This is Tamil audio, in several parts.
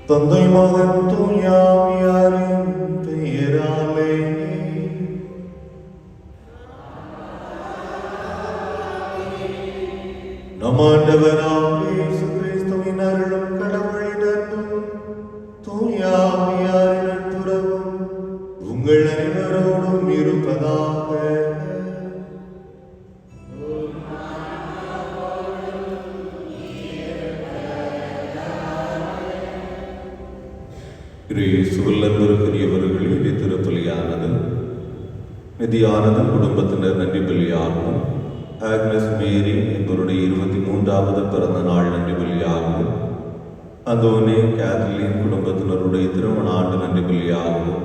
தந்தை மகன் தூயாவியாரின் பெயராலே நம் ஆண்டவராம் இயேசு கிறிஸ்துவின் அருளும் கடவுளின் அன்பும் தூயாவியாரின் நட்புறவும் உங்கள் அனைவரோடும் இருப்பதாக. கிறிஸ்துவுக்குரியவர்களே, திருப்பலியானது நிதியானது குடும்பத்தினர் நன்றி பலியாகவும், ஆக்னஸ் மேரி என்பவருடைய 23வது பிறந்த நாள் நன்றி பலியாகவும், அந்தோனே கேத்லின் குடும்பத்தினருடைய திருமண ஆண்டு நன்றி பலியாகவும்,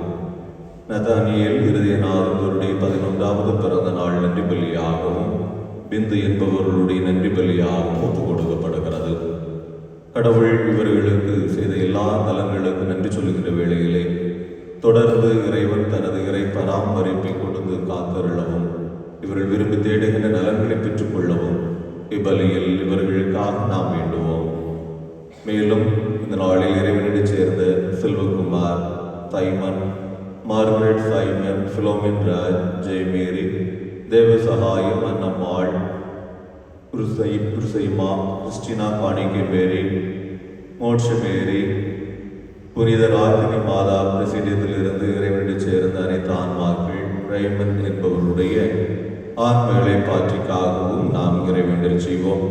நதானியேல் இருதயநாதனுடைய 11வது பிறந்த நாள் நன்றி பலியாகவும், பிந்து என்பவர்களுடைய நன்றி பலியாகவும் ஒப்புக் கொடுக்கப்படுகிறது. கடவுள் இவர்களுக்கு செய்த எல்லா நலன்களுக்கு நன்றி சொல்லுகின்ற வேளையிலே தொடர்ந்து இறைவன் தனது இறை பராமரிப்பை கொடுத்து காத்தருளவும், இவர்கள் விரும்பி தேடுகின்ற நலன்களை பெற்றுக் கொள்ளவும் இப்பலியில் இவர்களுக்காக நாம் வேண்டுவோம். மேலும் இந்த நாளில் இறைவனிடம் சேர்ந்த Selvakumar, Simon, Margaret Simon, Philomin Raj, Jayamary, Devasahayam, Annammal, குருசைமா, கிறிஸ்டினா காணிக்கை மேரி, மோட்ச மேரி, புனித ராகினி மாதா பிரசிடத்திலிருந்து இறைவனிடம் சேர்ந்த அனைத்து ஆன்மாக்கள், ரைமன் என்பவருடைய ஆன்மகளை பாற்றிக்காகவும் நாம் இறைவேண்டல் செய்வோம்.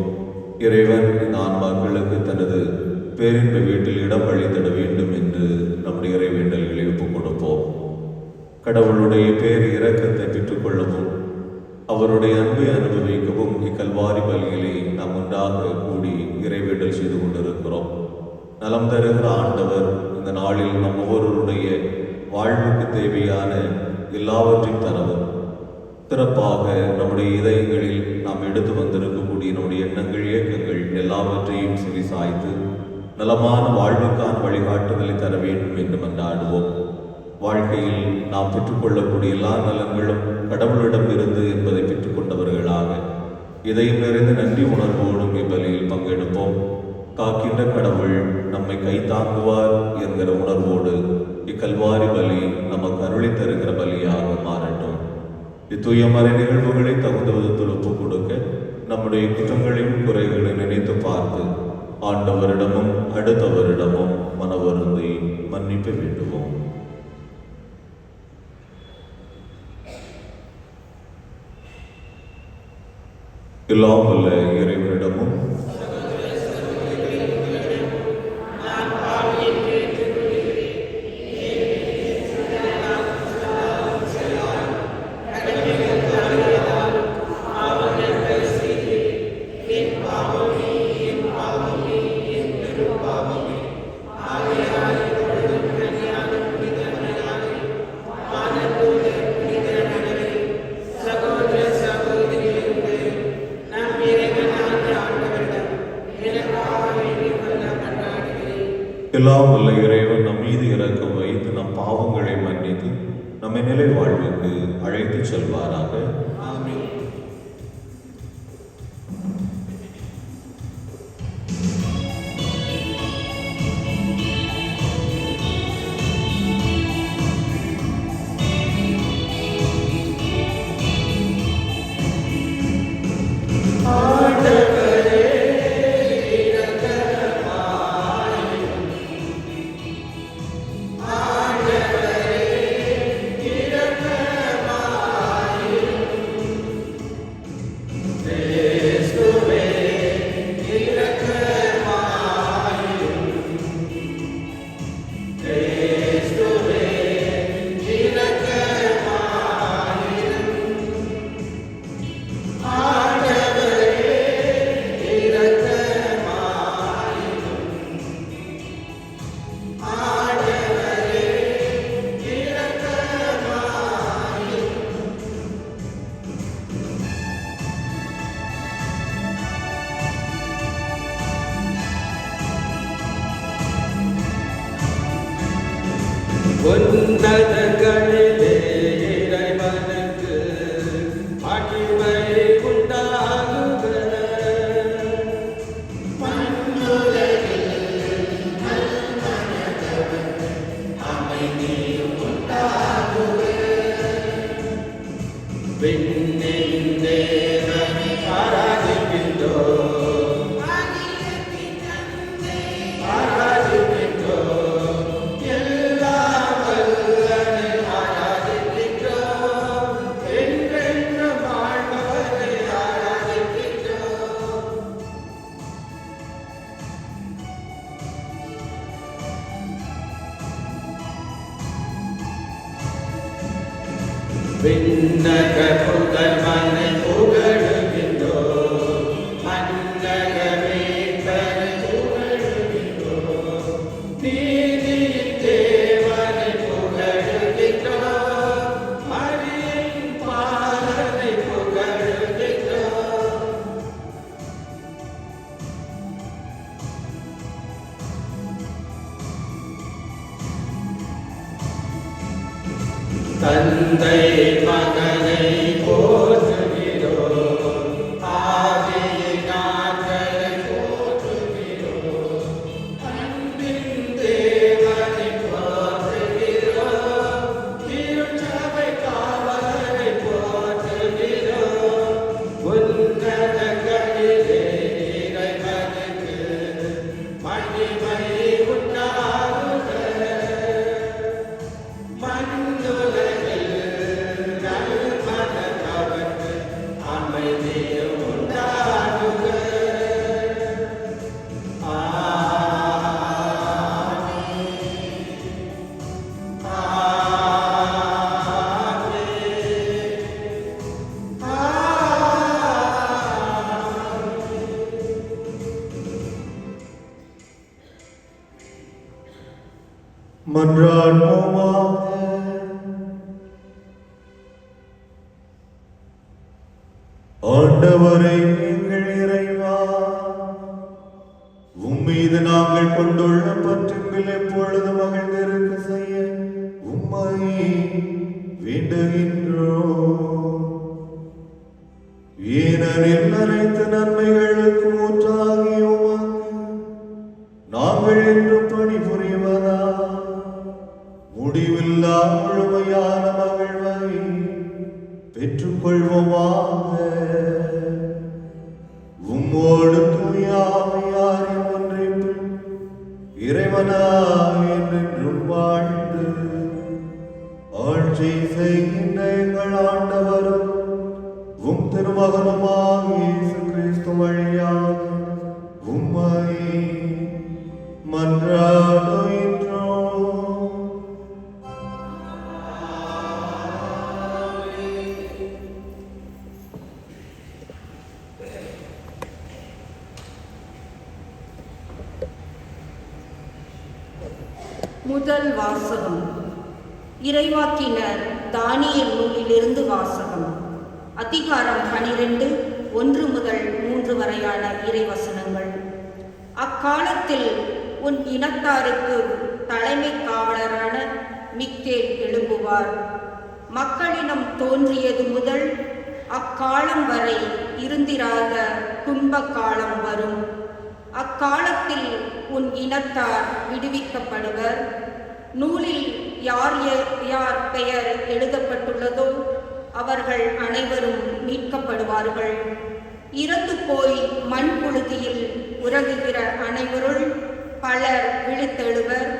இறைவன் இந்த ஆன்மாக்களுக்கு தனது பேரின்ப வீட்டில் இடம் அளித்திட வேண்டும் என்று நம்முடைய இறைவேண்டல்களை ஒப்புக் கொடுப்போம். கடவுளுடைய பேர் இரக்கத்தை பெற்றுக்கொள்ளவும், அவருடைய அன்பை அனுபவிக்கவும் இக்கல்வாரி பலிகளை நாம் ஒன்றாக கூடி இறைவேண்டல் செய்து கொண்டிருக்கிறோம். நலம் தருகிற ஆண்டவர் இந்த நாளில் நம் ஒவ்வொருவருடைய வாழ்வுக்கு தேவையான எல்லாவற்றையும் தரவும், சிறப்பாக நம்முடைய இதயங்களில் நாம் எடுத்து வந்திருக்கக்கூடிய நம்முடைய எண்ணங்கள், இயக்கங்கள் எல்லாவற்றையும் செவி சாய்த்து நலமான வாழ்வுக்கான வழிகாட்டுதலை தர வேண்டும் என்று மன்றாடுவோம். வாழ்க்கையில் நாம் பெற்றுக்கொள்ளக்கூடிய எல்லா நலன்களும் கடவுளிடம் இருந்து என்பதை பெற்றுக்கொண்டவர்களாக இதயம் நிறைந்த நன்றி உணர்வோடும் இப்பலியில் பங்கெடுப்போம். காக்கின்ற கடவுள் நம்மை கைத்தாங்குவார் என்கிற உணர்வோடு இக்கல்வாரி பலி நமக்கு அருளி தருகிற பலியாக மாறட்டும். இத்தூய மறை நிகழ்வுகளை தகுந்த விதத்தில் ஒப்புக் கொடுக்க நம்முடைய குற்றங்களையும் குறைகளையும் நினைத்து பார்த்து ஆண்டவரிடமும் அடுத்தவரிடமும் மனவருந்தி மன்னிப்பு வேண்டுவோம். எல்லாம் வல்ல இறைவனிடமும் எல்லாம் வல்ல இறைவன் நம் மீது இரக்கம் வைத்து நம் பாவங்களை மன்னித்து நம்மை நிலை வாழ்வுக்கு அழைத்து செல்வாராக. உன்னதங்களிலே இறைவனுக்கு மகிமை உண்டாகுக. மண்ணுலகில் அமைதி உண்டாகுக. விண்ணின் தேவனை ஆராதிக்கின்றோம். விண்ணக புதல்வனை புகழுகின்றோம். மன்னக மீட்பரை புகழுகின்றோம். நீதியின் தேவனை புகழுகின்றோம். மரியின் பாலனை புகழுகின்றோம். தந்தை மகனை போற்றுகிறோம். ஆவியின் ஆற்றலை போற்றுகிறோம். அன்பின் தேவனை போற்றுகிறோம். திருச்சபை காவலரை போற்றுகிறோம். உன்னதங்களிலே இறைவனுக்கு மகிமை உண்டாகுக. மண்ணுலகில் நல்மனதவர்க்கு அமைதி உண்டாகுக. மன்றாடுவோமாக. ஆண்டவரே எங்கள் இறைவா, உம்மீது நாங்கள் கொண்டுள்ள பற்றில் எப்பொழுது மகிழ்ந்திருக்க செய்ய உம்மை வேண்டுகின்றோம். ஏனெனில் அனைத்து நன்மைகளுக்கு ஊற்றாகிய உமக்கு நாங்கள் என்று பணிபுரிவதா முடிவில்லா முழுமையான மகிழ்வை பெற்றுக்கொள்வோமாக. உம்மோடு தூயாமையாரின் ஒன்றிப்பில் இறைவனாய் என்றென்றும் வாழ்ந்து ஆட்சி செய்கின்ற எங்கள் ஆண்டவரும் உம் திருமகனுமாக இயேசு கிறிஸ்து வழியாக உம்மை மன்றாடுகின்றோம். முதல் வாசகம். இறைவாக்கினர் தானியேல் நூலிலிருந்து வாசகம். அதிகாரம் 12, 1 முதல் 3 வரையான இறைவசனங்கள். அக்காலத்தில் உன் இனத்தாருக்கு தலைமை காவலரான மிக்கேல் எழும்புவார். மக்களிடம் தோன்றியது முதல் அக்காலம் வரை இருந்திராத துன்ப காலம் வரும். அக்காலத்தில் உன் இனத்தார் விடுவிக்கப்படுவர். நூலில் யார் யார் பெயர் எழுதப்பட்டுள்ளதோ அவர்கள் அனைவரும் மீட்கப்படுவார்கள். இறந்து போய் மண் புழுதியில் உறங்குகிற அனைவருள் பலர் விழித்தெழுவர்.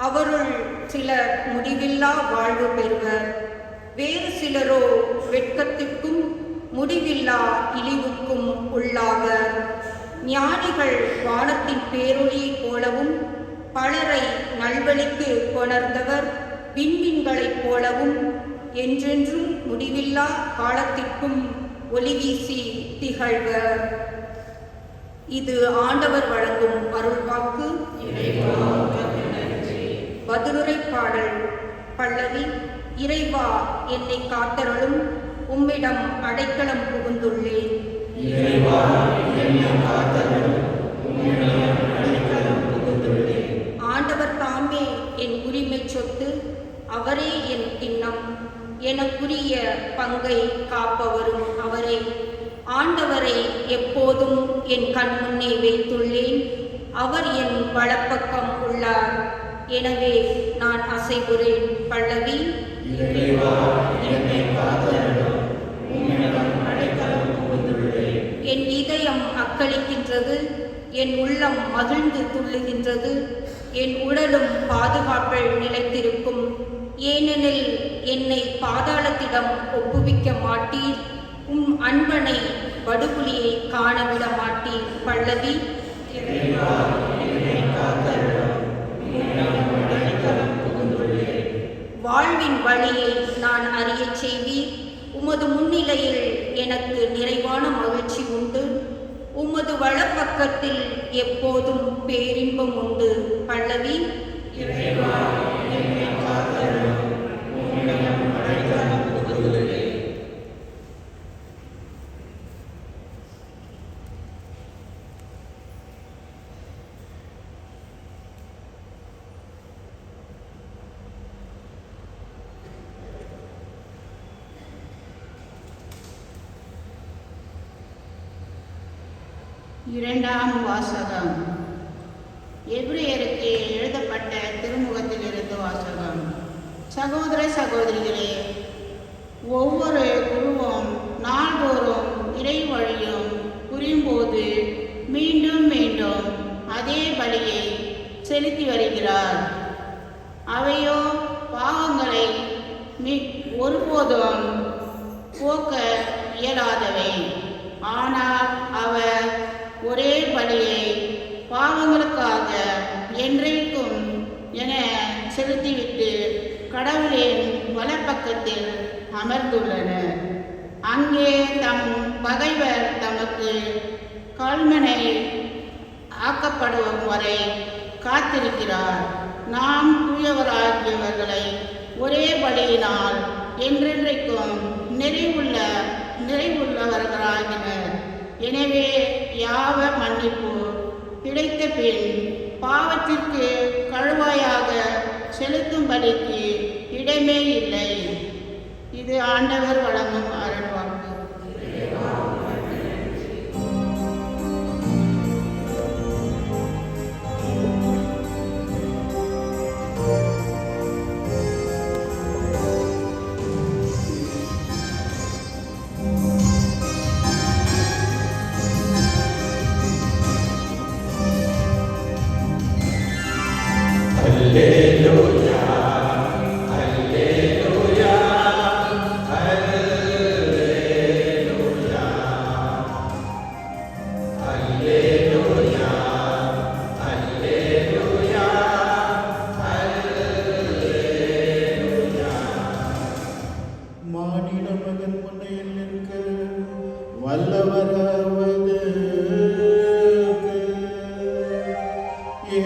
அவருள் சிலர் முடிவில்லா வாழ்வு பெறுவர். வேறு சிலரோ வெட்கத்திற்கும் முடிவில்லா இழிவுக்கும் உள்ளாவர். ஞானிகள் வானத்தின் பேரொளியைப் போலவும் பலரை நல்வழிக்கு கொணர்ந்தவர் விண்மீன்களைப் போலவும் என்றென்றும் முடிவில்லா காலத்திற்கும் ஒளி வீசி திகழ்வர். இது ஆண்டவர் வழங்கும் அருள்வாக்கு. பதிலுரை பாடல். பல்லவி. இறைவா, என்னை காத்தருளும், உம்மிடம் அடைக்கலம் புகுந்துள்ளேன். ஆண்டவர் தாமே என் உரிமை சொத்து, அவரே என் கிண்ணம். எனக்குரிய பங்கை காப்பவரும் அவரே. ஆண்டவரை எப்போதும் என் கண் முன்னே வைத்துள்ளேன். அவர் என் வலப்பக்கம் உள்ளார். எனவே நான் அசைவுறேன். பல்லவி. என் இதயம் அக்களிக்கின்றது, என் உள்ளம் மகிழ்ந்து துள்ளுகின்றது, என் உடலும் பாதுகாப்பில் நிலைத்திருக்கும். ஏனெனில் என்னை பாதாளத்திடம் ஒப்புவிக்க மாட்டீர், உம் அன்பனை படுகுழியை காணவிட மாட்டீர். பல்லவி. வாழ்வின் வழியை நான் அறியச் செய்வீர். உமது முன்னிலையில் எனக்கு நிறைவான மகிழ்ச்சி உண்டு. உமது வலப்பக்கத்தில் எப்போதும் பேரின்பம் உண்டு. பல்லவி. இரண்டாம் வாசகம். எபிரேயருக்கு எழுதப்பட்ட திருமுகத்திலிருந்து வாசகம். சகோதர சகோதரிகளே, ஒவ்வொரு குருவும் நாள்தோறும் இறை வழியும் புரியும்போது மீண்டும் மீண்டும் அதே பலியை செலுத்தி வருகிறார். அவையோ பாவங்களை ஒருபோதும் போக்க இயலாதவை. ஆனால் அவர் ஒரே பலியை பாவங்களுக்காக என்றைக்கும் என செலுத்திவிட்டு கடவுளின் வலப்பக்கத்தில் அமர்ந்துள்ளனர். அங்கே தம் பகைவர் தமக்கு கல்மனை ஆக்கப்படும் வரை காத்திருக்கிறார். நாம் தூயவராகியவர்களை ஒரே பலியினால் என்றென்றைக்கும் நிறைவுள்ளவர்களாகினர். எனவே யாவ மன்னிப்பு கிடைத்த பின் பாவத்திற்கு கழுவாயாக செலுத்தும் பலிக்கு இடமே இல்லை. இது ஆண்டவர் வழங்கும் அருள்வாக்கு. மானிட மகன் முன்னையில் நிற்க வல்லவராவது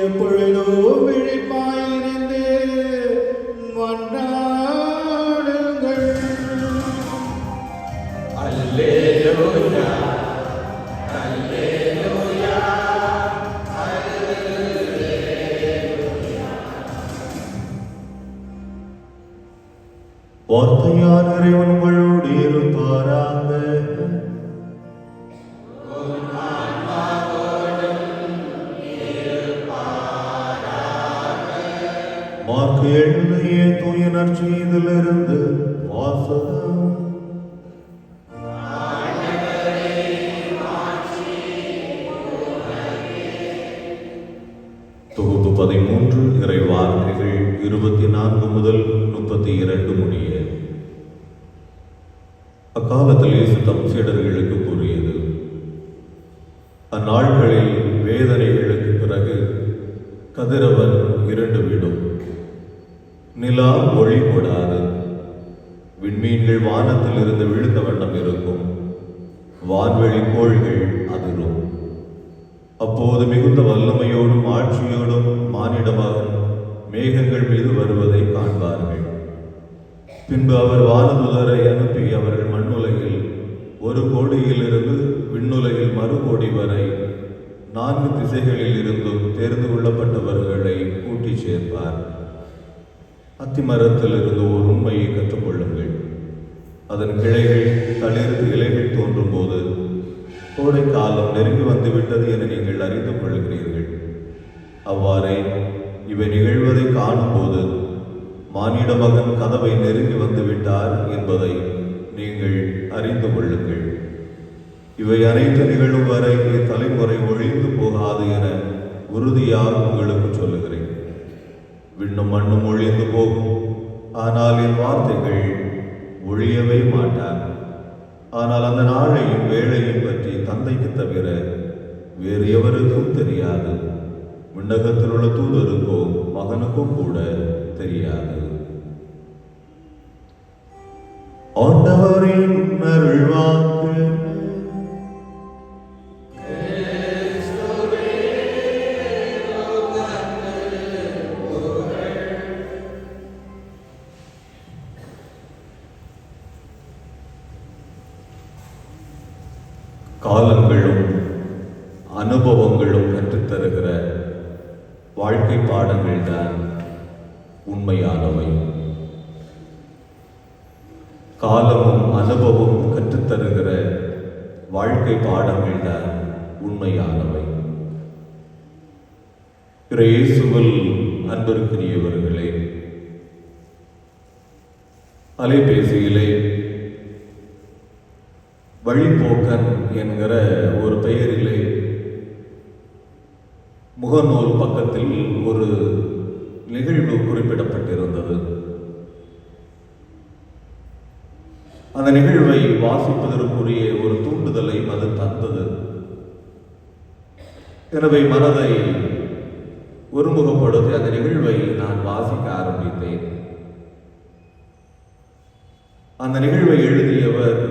எப்பொழுதும் முழு விழிப்பாயிருந்து மன்றாடுங்கள். அல்லேலூயா அல்லேலூயா வார்த்தையான இறைவன் உங்களோடு இருப்பாராக. மார்க்கு எழுதிய தூய நற்செய்தியிலிருந்து வாசகம். தொகுப்பு 13 இறை வார்த்தைகள் 24 முதல் 32 முடிய. அக்காலத்தில் இயேசு தம் சீடர்களுக்கு கூறியது, அந்நாட்களில் வேதனைகளுக்கு பிறகு கதிரவன் இருண்டு விடும், நிலா ஒளி கொடாது, விண்மீன்கள் வானத்தில் இருந்து விழுந்த வண்ணம் இருக்கும், வான்வெளி கோள்கள் அதிரும். அப்போது மிகுந்த வல்லமையோடும் ஆட்சியோடும் மானிட மகன் மேகங்கள் மீது வருவதை காண்பார்கள். பின்பு அவர் வானதுதரை அனுப்பி அவர்கள் மண்ணுலகில் ஒரு கோடியிலிருந்து விண்ணுலகில் மறுகோடி வரை 4 திசைகளில் இருந்தும் தேர்ந்து கொள்ளப்பட்டவர்களை கூட்டி சேர்ப்பார். அத்திமரத்தில் இருந்து ஒரு உண்மையை கற்றுக்கொள்ளுங்கள். அதன் கிளைகள் தளிர்த்து இலைகள் தோன்றும் போது கோடை காலம் நெருங்கி வந்துவிட்டது என நீங்கள் அறிந்து கொள்கிறீர்கள். அவ்வாறே இவை நிகழ்வதை காணும்போது மானிட மகன் கதவை நெருங்கி வந்துவிட்டார் என்பதை நீங்கள் அறிந்து கொள்ளுங்கள். இவை அனைத்து நிகழும் வரை தலைமுறை ஒழிந்து போகாது என உறுதியாக உங்களுக்கு சொல்லுகிறேன். விண்ணும் மண்ணும் ஒழிந்து போகும், ஆனால் என் வார்த்தைகள் ஒழியவே மாட்டார். ஆனால் அந்த நாளையும் வேளையும் பற்றி தந்தைக்கு தவிர வேறு எவருக்கும் தெரியாது, விண்ணகத்தில் உள்ள தூதருக்கோ மகனுக்கும் கூட தெரியாது. ஆண்டவரின் அருள்வாக்கு. காலங்களும் அனுபவங்களும் கற்றுத்தருகிற வாழ்க்கை பாடங்கள் தான் உண்மையானவை. காலமும் அனுபவமும் கற்றுத்தருகிற வாழ்க்கை பாடங்கள் தான் உண்மையானவை. இயேசுவில் அன்பிற்குரியவர்களே, அலைபேசியிலே வழிபோக்கன் என்கிற ஒரு பெயரிலே முகநூல் பக்கத்தில் ஒரு நிகழ்வு குறிப்பிடப்பட்டிருந்தது. அந்த நிகழ்வை வாசிப்பதற்குரிய ஒரு தூண்டுதலை அது தந்தது. எனவே மனதை ஒருமுகப்படுத்தி அந்த நிகழ்வை நான் வாசிக்க ஆரம்பித்தேன். அந்த நிகழ்வை எழுதியவர்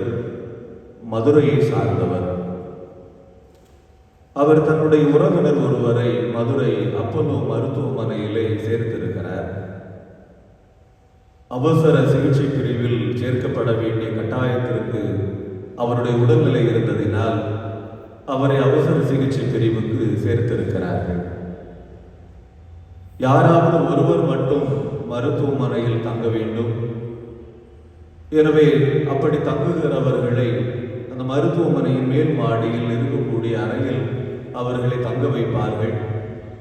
மதுரையை சார்ந்தவர். அவர் தன்னுடைய உறவினர் ஒருவரை மதுரை அப்போலோ மருத்துவமனையிலே சேர்த்திருக்கிறார். அவசர சிகிச்சை பிரிவில் சேர்க்கப்பட வேண்டிய கட்டாயத்திற்கு அவருடைய உடல்நிலை இருந்ததினால் அவரை அவசர சிகிச்சை பிரிவுக்கு சேர்த்திருக்கிறார்கள். யாராவது ஒருவர் மட்டும் மருத்துவமனையில் தங்க வேண்டும். எனவே அப்படி தங்குகிறவர்களை அந்த மருத்துவமனையின் மேல் மாடியில் இருக்கக்கூடிய அறையில் அவர்களை தங்க வைப்பார்கள்.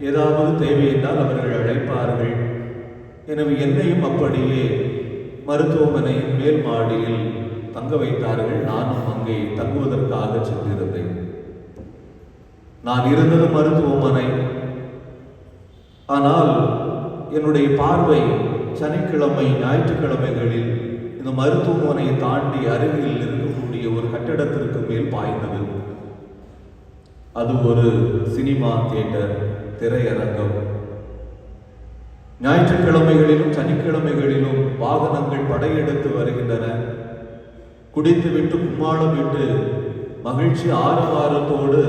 ஏதாவது தேவை என்றால் அவர்கள் அழைப்பார்கள். எனவே என்னையும் அப்படியே மருத்துவமனையின் மேல் மாடியில் தங்க வைத்தார்கள். நானும் அங்கே தங்குவதற்காக சென்றிருந்தேன். நான் இருந்தது மருத்துவமனை. ஆனால் என்னுடைய பார்வை சனிக்கிழமை ஞாயிற்றுக்கிழமைகளில் இந்த மருத்துவமனையை தாண்டி அருகில் இருக்கக்கூடிய ஒரு கட்டிடத்திற்கு மேல் பாய்ந்தது. அது ஒரு சினிமா தியேட்டர், திரையரங்கம். ஞாயிற்றுக்கிழமைகளிலும் சனிக்கிழமைகளிலும் வாகனங்கள் படையெடுத்து வருகின்றன. குடித்துவிட்டு கும்மாளம் விட்டு மகிழ்ச்சி ஆரவாரத்தோடு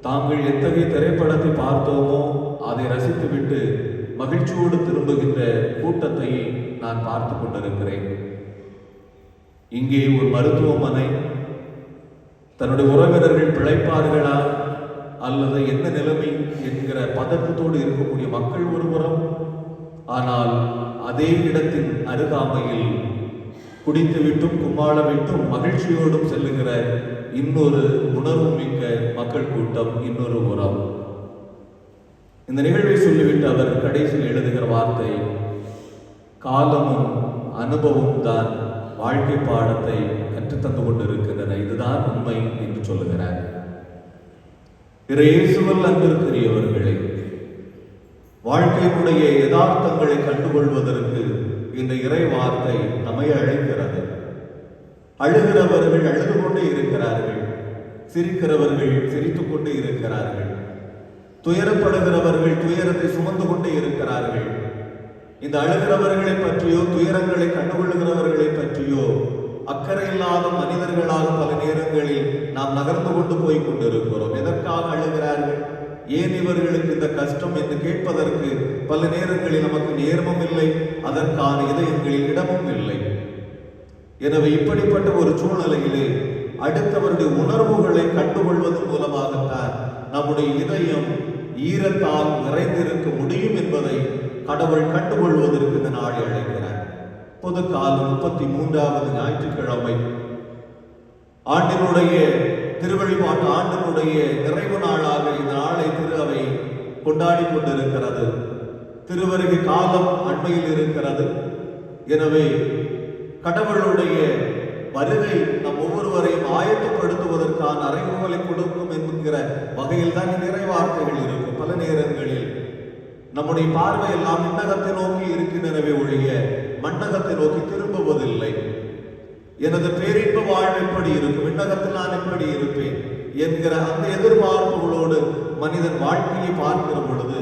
தாங்கள் எத்தகைய திரைப்படத்தை பார்த்தோமோ அதை ரசித்துவிட்டு மகிழ்ச்சியோடு திரும்புகின்ற கூட்டத்தை நான் பார்த்து கொண்டிருக்கிறேன். இங்கே ஒரு மருத்துவமனை, தன்னுடைய உறவினர்கள் பிழைப்பார்களா அல்லது என்ன நிலைமை என்கிற பதற்றத்தோடு இருக்கக்கூடிய மக்கள் ஒருபுறம், ஆனால் அதே இடத்தின் அருகாமையில் குடித்துவிட்டும் கும்மாளவிட்டும் மகிழ்ச்சியோடும் செல்லுகிற இன்னொரு உணர்வு மிக்க மக்கள் கூட்டம் இன்னொரு உறம். இந்த நிகழ்வை சொல்லிவிட்டு அவர் கடைசியில் எழுதுகிற வார்த்தை, காலமும் அனுபவம் தான் வாழ்க்கை பாடத்தை கற்றுத்தந்து கொண்டிருக்கின்றன, இதுதான் உண்மை என்று சொல்லுகிறார். இயேசுவில் அன்பிற்குரியவர்களே, வாழ்க்கையினுடைய யதார்த்தங்களை கண்டுகொள்வதற்கு இந்த இறை வார்த்தை நம்மை அழைக்கிறது. அழுகிறவர்கள் அழுது கொண்டே இருக்கிறார்கள், சிரிக்கிறவர்கள் சிரித்துக் கொண்டே இருக்கிறார்கள், துயரப்படுகிறவர்கள் துயரத்தை சுமந்து கொண்டே இருக்கிறார்கள். இந்த அழுகிறவர்களை பற்றியோ துயரங்களை கண்டுகொள்ளுகிறவர்களை பற்றியோ அக்கறை இல்லாத மனிதர்களாக பல நேரங்களில் நாம் நகர்ந்து கொண்டு போய் கொண்டிருக்கிறோம். எதற்காக அழுகிறார்கள், ஏன் இவர்களுக்கு இந்த கஷ்டம் என்று கேட்பதற்கு பல நேரங்களில் நமக்கு நேரமும் இல்லை, அதற்கான இதயங்களில் இடமும் இல்லை. எனவே இப்படிப்பட்ட ஒரு சூழ்நிலையிலே அடுத்தவருடைய உணர்வுகளை கண்டுகொள்வதன் மூலமாகத்தான் நம்முடைய இதயம் ஈரத்தால் நிறைந்திருக்க முடியும் என்பதை கடவுள் கண்டுகொள்வதற்கு இந்த நாளை அழைக்கிறார். பொது காலம் 33வது ஞாயிற்றுக்கிழமை, ஆண்டினுடைய திருவழிபாட்டு ஆண்டினுடைய நிறைவு நாளாக இந்த நாளை திரு அவை கொண்டாடி கொண்டிருக்கிறது. திருவருகை காலம் அண்மையில் இருக்கிறது. எனவே கடவுளுடைய வருகை நம் ஒவ்வொருவரையும் ஆயத்தப்படுத்துவதற்கான அறிவுகளை கொடுக்கும் என்கிற வகையில் தான் இந்த இறைவார்த்தைகள் இருக்கும். பல நேரங்களில் நம்முடைய பார்வை எல்லாம் விண்ணகத்தை நோக்கி இருக்கின்றனவே ஒழிய மண்ணகத்தை நோக்கி திரும்புவதில்லை. எனது பேரின்ப வாழ்வு எப்படி இருக்கும், விண்ணகத்தில் நான் எப்படி இருப்பேன் என்கிற அந்த எதிர்பார்ப்புகளோடு மனிதன் வாழ்க்கையை பார்க்கிற பொழுது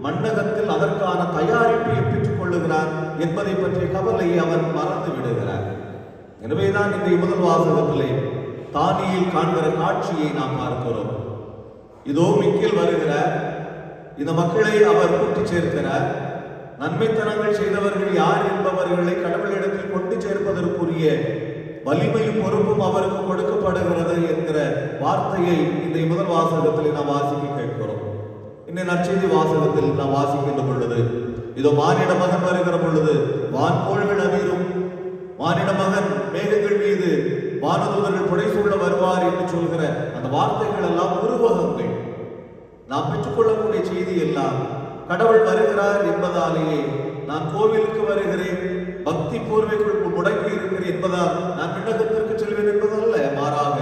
மண்ணகத்தில் அதற்கான தயாரிப்பை பெற்றுக் கொள்ளுகிறான் என்பதை பற்றிய கவலையை அவன் மறந்து விடுகிறான். எனவேதான் இன்றைய முதல் வாசகத்திலே தானியேல் காண்கிற காட்சியை நாம் பார்க்கிறோம். இதோ மிக்கேல் வருகிறார், இந்த மக்களை அவர் கூட்டி சேர்க்கிறார். நன்மைத்தனங்கள் செய்தவர்கள் யார் என்பவர்களை கடவுளிடத்தில் கொண்டு சேர்ப்பதற்குரிய வலிமையும் பொறுப்பும் அவருக்கு கொடுக்கப்படுகிறது என்கிற வார்த்தையை இந்த முதல் வாசகத்தில் நாம் வாசிக்க கேட்கிறோம். இன்னும் நற்செய்தி வாசகத்தில் நாம் வாசிக்கின்ற பொழுது, இதோ மானிட மகன் வருகிற பொழுது வான்கோள்கள் அதிரும், மானிட மகன் மேகங்கள் மீது வானதூதர்கள் புடைசூழ வருவார் என்று சொல்கிற அந்த வார்த்தைகள் எல்லாம் உருவகங்கள். நாம் பெற்றுக்கொள்ளக்கூடிய செய்தி எல்லாம் கடவுள் வருகிறார் என்பதாலேயே நான் கோவிலுக்கு வருகிறேன், பக்தி போர்வைக்குள் முடங்கி இருக்கிறேன் என்பதால் நான் விண்ணகத்திற்கு செல்வேன் என்பதல்ல. மாறாக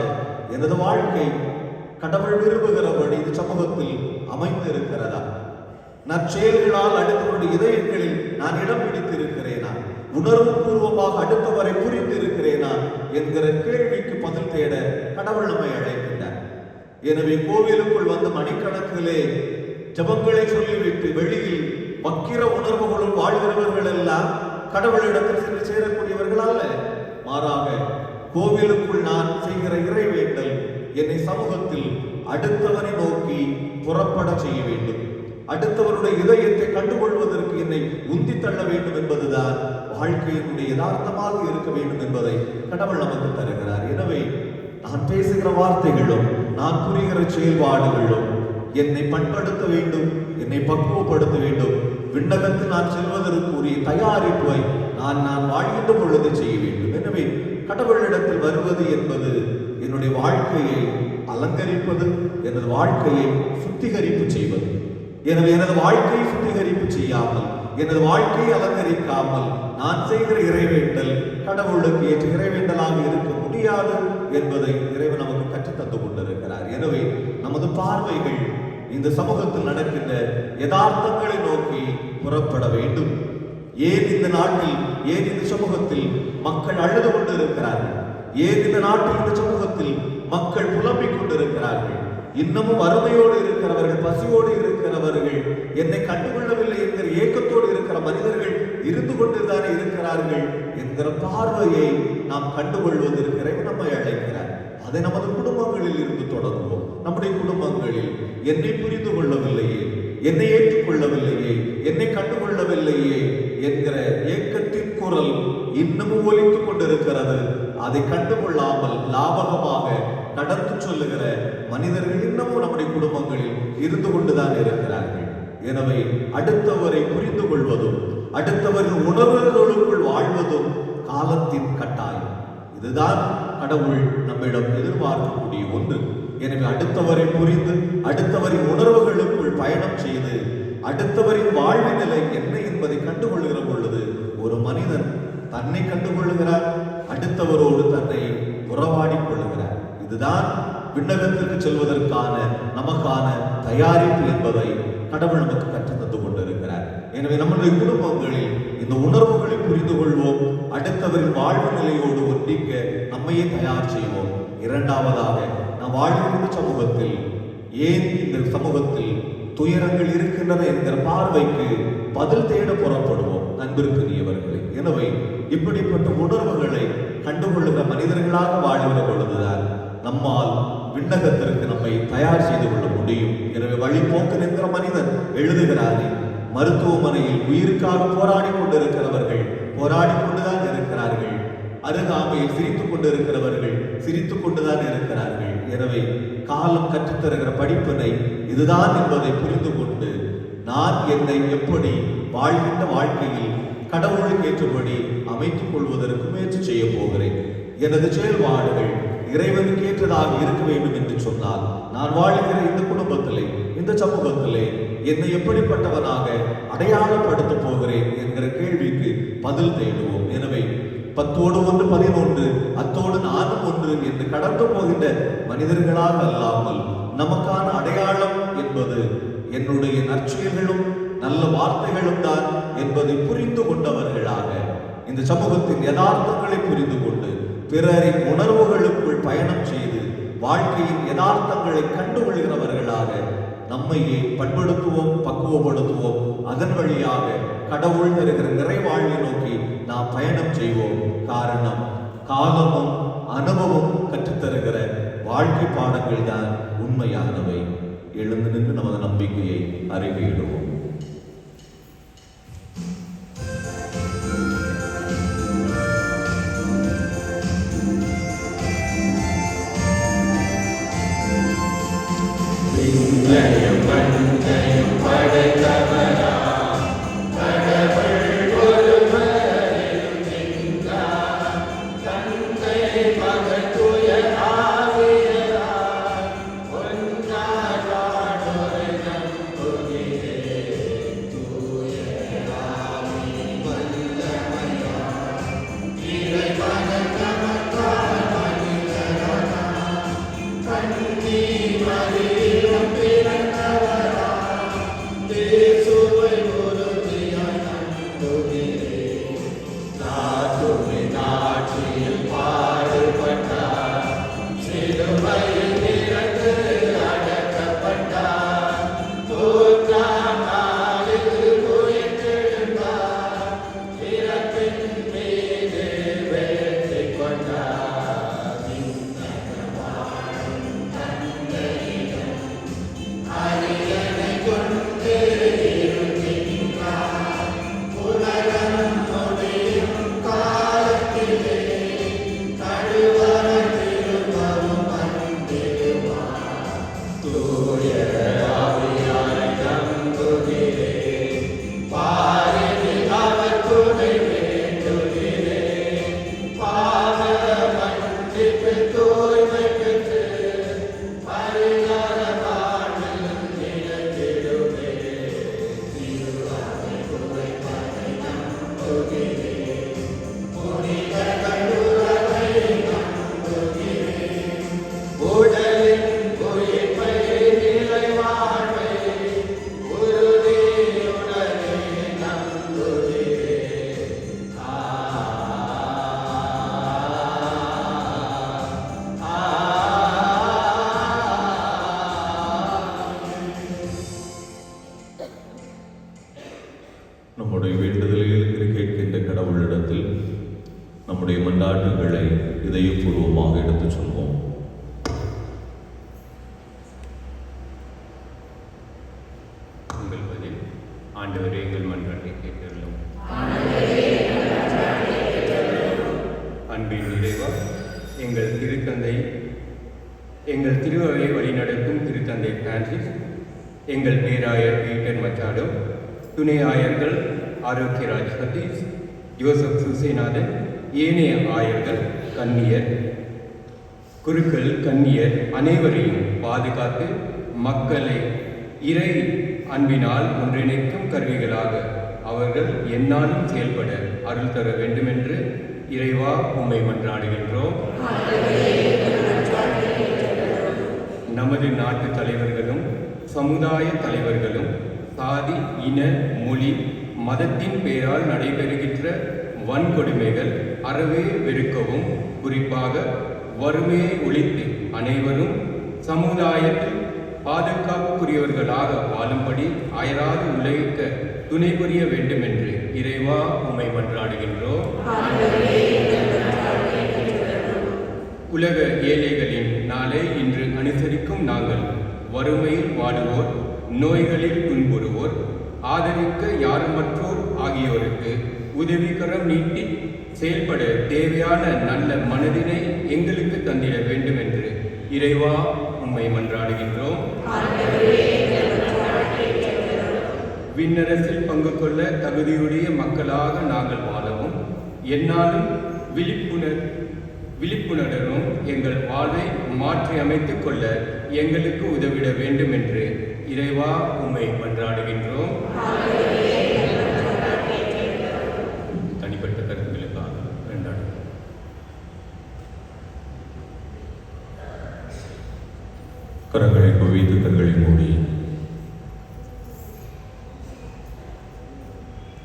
எனது வாழ்க்கை கடவுள் விரும்புகிறபடி இந்த சமூகத்தில் அமைந்திருக்கிறதா, நற்செயல்களால் அடுத்தவருடைய இதயங்களில் நான் இடம் பிடித்திருக்கிறேனா, உணர்வு பூர்வமாக அடுத்தவரை புரிந்திருக்கிறேனா என்கிற கேள்விக்கு பதில் தேட கடவுள் நம்மை அழைக்கின்றார். எனவே கோவிலுக்குள் வந்து மணிக்கணக்கிலே ஜபங்களை சொல்லிவிட்டு வெளியில் வக்கிர உணர்வுகளும் வாழ்கிறவர்கள் எல்லாம் கடவுளிடத்தில் சென்று சேரக்கூடியவர்கள் அல்ல. மாறாக கோவிலுக்குள் நான் செய்கிற இறைவேண்டல் என்னை சமூகத்தில் அடுத்தவரை நோக்கி புறப்பட செய்ய வேண்டும், அடுத்தவருடைய இதயத்தை கண்டுகொள்வதற்கு என்னை உந்தி தள்ள வேண்டும் என்பதுதான் வாழ்க்கையினுடைய யதார்த்தமாக இருக்க வேண்டும் என்பதை கடவுள் நமக்கு தருகிறார். எனவே நான் பேசுகிற வார்த்தைகளும் நான் புரிகிற செயல்பாடுகளும் என்னை பண்படுத்த வேண்டும், என்னை பக்குவப்படுத்த வேண்டும், விண்ணகத்தில் நான் செல்வதற்குரிய தயாரிப்பை நான் வாழ்கின்ற பொழுது செய்ய வேண்டும். எனவே கடவுளிடத்தில் வருவது என்பது என்னுடைய வாழ்க்கையை அலங்கரிப்பது, எனது வாழ்க்கையை சுத்திகரிப்பு செய்வது. எனவே எனது வாழ்க்கையை சுத்திகரிப்பு செய்யாமல், எனது வாழ்க்கையை அலங்கரிக்காமல் நான் செய்கிற இறைவேண்டல் கடவுளுக்கு ஏற்ற இறைவேண்டலாக இருக்க முடியாது என்பதை இறைவன் நமக்கு கற்றுத்தந்து கொண்டிருக்கிறார். எனவே நமது பார்வைகள் இந்த சமூகத்தில் நடக்கின்ற யதார்த்தங்களை நோக்கி புறப்பட வேண்டும். ஏன் இந்த நாட்டில், ஏன் இந்த சமூகத்தில் மக்கள் அழுது கொண்டிருக்கிறார்கள், ஏன் இந்த நாட்டில் இந்த சமூகத்தில் மக்கள் புலம்பிக் கொண்டிருக்கிறார்கள், இன்னமும் வறுமையோடு இருக்கிறவர்கள், பசியோடு இருக்கிறவர்கள், என்னை கண்டுகொள்ளவில்லை என்கிற ஏக்கத்தோடு இருக்கிற மனிதர்கள் இருந்து கொண்டுதானே இருக்கிறார்கள் என்கிற பார்வையை நாம் கண்டுகொள்வதற்கு நம்மை அழைக்கிறார். அதை நமது குடும்பங்களில் இருந்து தொடங்குவோம். நம்முடைய குடும்பங்களில் என்னை புரிந்து கொள்ளவில்லையே, என்னை ஏற்றுக்கொள்ளவில்லையே, என்னை கண்டுகொள்ளவில்லையே என்கிற ஏக்கத்தின் குரல் இன்னமும் ஒலித்துக் கொண்டிருக்கிறது. அதை கண்டுகொள்ளாமல் லாபகமாக கடந்து சொல்லுகிற மனிதர்கள் இன்னமும் நம்முடைய குடும்பங்களில் இருந்து கொண்டுதான் இருக்கிறார்கள். எனவே அடுத்தவரை புரிந்து கொள்வதும் அடுத்தவரின் உணர்வுகளுக்குள் வாழ்வதும் காலத்தின் கட்டாயம். இதுதான் கடவுள் நம்மிடம் எதிர்பார்க்கக்கூடிய ஒன்று. எனவே அடுத்தவரை புரிந்து அடுத்தவரின் உணர்வுகளுக்குள் பயணம் செய்து அடுத்தவரின் வாழ்வு நிலை என்ன என்பதை கண்டுகொள்கிற பொழுது ஒரு மனிதன் தன்னை கண்டுகொள்ளுகிறார், அடுத்தவரோடு தன்னை உறவாடிக் கொள்ளுகிறார். இதுதான் விண்ணகத்திற்கு செல்வதற்கான நமக்கான தயாரிப்பு என்பதை கடவுள் நமக்கு கற்றுத் தந்து கொண்டிருக்கிறார். எனவே நம்முடைய குடும்பங்களில் இந்த உணர்வுகளை புரிந்து கொள்வோம், அடுத்தவரின் வாழ்வு நிலையோடு ஒன்றிக்க நம்மையே தயார் செய்வோம். இரண்டாவதாக, நாம் வாழ்கின்ற சமூகத்தில் ஏன் இந்த சமூகத்தில் துயரங்கள் இருக்கின்றன என்கிற பார்வைக்கு பதில் தேட புறப்படுவோம் அன்பிற்குரியவர்களே. எனவே இப்படிப்பட்ட உணர்வுகளை கண்டுகொள்ளுகிற மனிதர்களாக வாழ்கிற பொழுதுதான் நம்மால் விண்ணகத்திற்கு நம்மை தயார் செய்து கொள்ள முடியும். எனவே வழிபோக்கு என்கிற மனிதன் எழுதுகிறாரே, மருத்துவமனையில் உயிருக்காக போராடி கொண்டிருக்கிறவர்கள் போராடி கொண்டுதான் இருக்கிறார்கள், அருகாமையில் சிரித்துக் கொண்டிருக்கிறவர்கள் சிரித்துக் கொண்டுதான் இருக்கிறார்கள். எனவே காலம் கற்றுத்தருகிற படிப்பினை இதுதான் என்பதை புரிந்து கொண்டு நான் என்னை எப்படி வாழ்கின்ற வாழ்க்கையில் கடவுளுக்கு ஏற்றபடி அமைத்துக் கொள்வதற்கு முயற்சி செய்ய போகிறேன். எனது செயல்பாடுகள் இறைவனுக்கு ஏற்றதாக இருக்க வேண்டும் என்று சொன்னால் நான் வாழ்கிற இந்த குடும்பத்திலே இந்த சமூகத்திலே என்னை எப்படிப்பட்டவனாக அடையாளப்படுத்த போகிறேன் என்கிற கேள்விக்கு பதில் தேடுவோம். எனவே 10ஓடு 1 11 அத்தோடு நானும் 1 என்று கடந்து போகின்ற மனிதர்களாக அல்லாமல் நமக்கான அடையாளம் என்பது என்னுடைய நற்செயல்களும் நல்ல வார்த்தைகளும் தான் என்பதை புரிந்து கொண்டவர்களாக இந்த சமூகத்தின் யதார்த்தங்களை புரிந்து கொண்டு பிறரின் உணர்வுகளுக்குள் பயணம் செய்து வாழ்க்கையின் யதார்த்தங்களை கண்டுகொள்கிறவர்களாக நம்மையே பண்படுத்துவோம், பக்குவப்படுத்துவோம். அதன் வழியாக கடவுள் தருகிற நிறைவாழ்வை நோக்கி நாம் பயணம் செய்வோம். காரணம், காலமும் அனுபவம் கற்றுத்தருகிற வாழ்க்கை பாடங்கள் தான் உண்மையானவை. எழுந்து நின்று நமது நம்பிக்கையை அறிக்கையிடுவோம். விண்ணையும் மண்ணையும் படைத்தவரா கடவுள் ஒருவர் இருக்கின்றார். தந்தை மகன் தூய ஆவியார் ஒன்றாய் வாழ்வோரை நம்புகிறேன். தூய ஆவி வல்லமையார் இறைவன் நமக்காய் மனிதரானார். கண்ணி மரியம் பிறந்தவரா இயேசுவை உறுதியாய் நம்புகிறேன். நாட்டுவின் ஆட்சியில் பாடுபட்டார், சிலுவையில் இறந்து அடக்கப்பட்டார், 3ஆம் நாளில் உயிர்த்தெழுந்தார், இறப்பின் மீது வெற்றி கொண்டார். அரியணை கொண்டு இருக்கின்றார், உலகம் முடியும் காலத்திலே கழுவற திரும்பவும் வந்திடுவார். தூய ஆவியாரை நம்புகிறேன், பாரினில் அவர் துணை வேண்டுகிறேன். பாவ மன்னிப்பு தூய்மை பெற்று பரிகார வாழ்வில் நிலைத்திடுவே. திரு அவை உரைப்பதை நம்புகிறேன், புனிதர்கள் உறவை நம்புகிறேன். உடலின் உயிர்ப்பை நிலை வாழ்வை உறுதியுடனே நம்புகிறேன். நம்முடைய வேண்டுதலில் கேட்கின்ற கடவுளிடத்தில் நம்முடைய மன்றாட்டுகளை இதயபூர்வமாக எடுத்துச் சொல்வோம். உங்கள் எங்கள் மன்றாட்டை கேட்டருளும். அன்பின் இறைவா, எங்கள் திருத்தந்தை, எங்கள் திருவையை வழிநடத்தும் திருத்தந்தை பிரான்சிஸ், எங்கள் பேராயர் பீட்டர் மச்சாடோ, துணை ஆயர்கள் ஆரோக்கியராஜ் சதீஷ், ஜோசப் சுசேநாதன், ஏனைய ஆயர்கள், கன்னியர், குருக்கள், கன்னியர் அனைவரையும் பாதுகாத்து மக்களை இறை அன்பினால் ஒன்றிணைக்கும் கருவிகளாக அவர்கள் எந்நாளும் செயல்பட அருள் தர வேண்டுமென்று இறைவா உம்மை மன்றாடுகின்றோம். நமது நாட்டு தலைவர்களும் சமுதாய தலைவர்களும் சாதி, இன, மொழி, மதத்தின் பெயரால் நடைபெறுகின்ற வன்கொடுமைகள் அறவே வெறுக்கவும், குறிப்பாக வறுமையை ஒழித்து அனைவரும் சமுதாயத்தில் பாதுகாப்புக்குரியவர்களாக வாழும்படி அயராது உழைக்க துணை புரிய வேண்டும் என்று இறைவா உம்மை மன்றாடுகின்றோம். உலக ஏழைகளின் நாளை இன்று அனுசரிக்கும் நாங்கள் வறுமையில் வாடுவோர், நோய்களில் துன்புறுவோர், ஆதரிக்க யாருமற்றோர் ஆகியோருக்கு உதவிகரம் நீட்டி செயல்பட தேவையான நல்ல மனதினை எங்களுக்கு தந்திட வேண்டும் என்று இறைவா உம்மை மன்றாடுகின்றோம். விண்ணரசில் பங்கு கொள்ள தகுதியுடைய மக்களாக நாங்கள் வாழவும், எந்நாளும் விழிப்புணர்வும் எங்கள் வாழ்வை மாற்றி அமைத்துக் கொள்ள எங்களுக்கு உதவிட வேண்டும் என்று இறைவா உம்மை மன்றாடுகின்றோம். தனிப்பட்ட கருத்துக்களுக்காக வேண்டாம். கரங்களை குவித்து கண்களை மூடி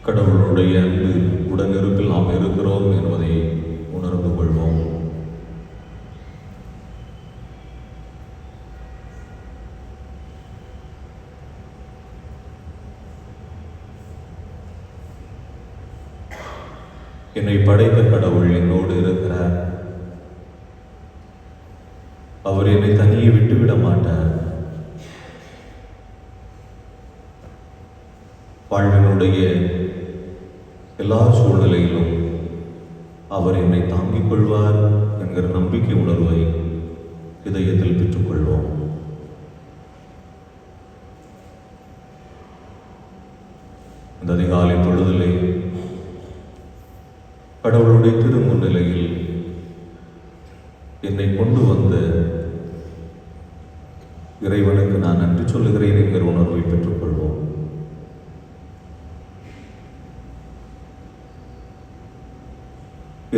கடவுளுடைய அன்பு உடனிருப்பில் நாம் இருக்கிறோம் என்பதை உணர்ந்து கொள்வோம். என்னை படைத்த கடவுள் என்னோடு இருக்கிறார். அவர் என்னை தனியே விட்டுவிட மாட்டார். வாழ்வினுடைய எல்லா சூழ்நிலையிலும் அவர் என்னை தாங்கிக் கொள்வார் என்கிற நம்பிக்கை உணர்வை இதயத்தில் பெற்றுக்கொள்வோம். இந்த அதிகாலை பொழுதிலே கடவுளுடைய திருமுன்னிலையில் என்னை கொண்டு வந்த இறைவனுக்கு நான் நன்றி சொல்லுகிறேன் என்கிற உணர்வை பெற்றுக்கொள்வோம்.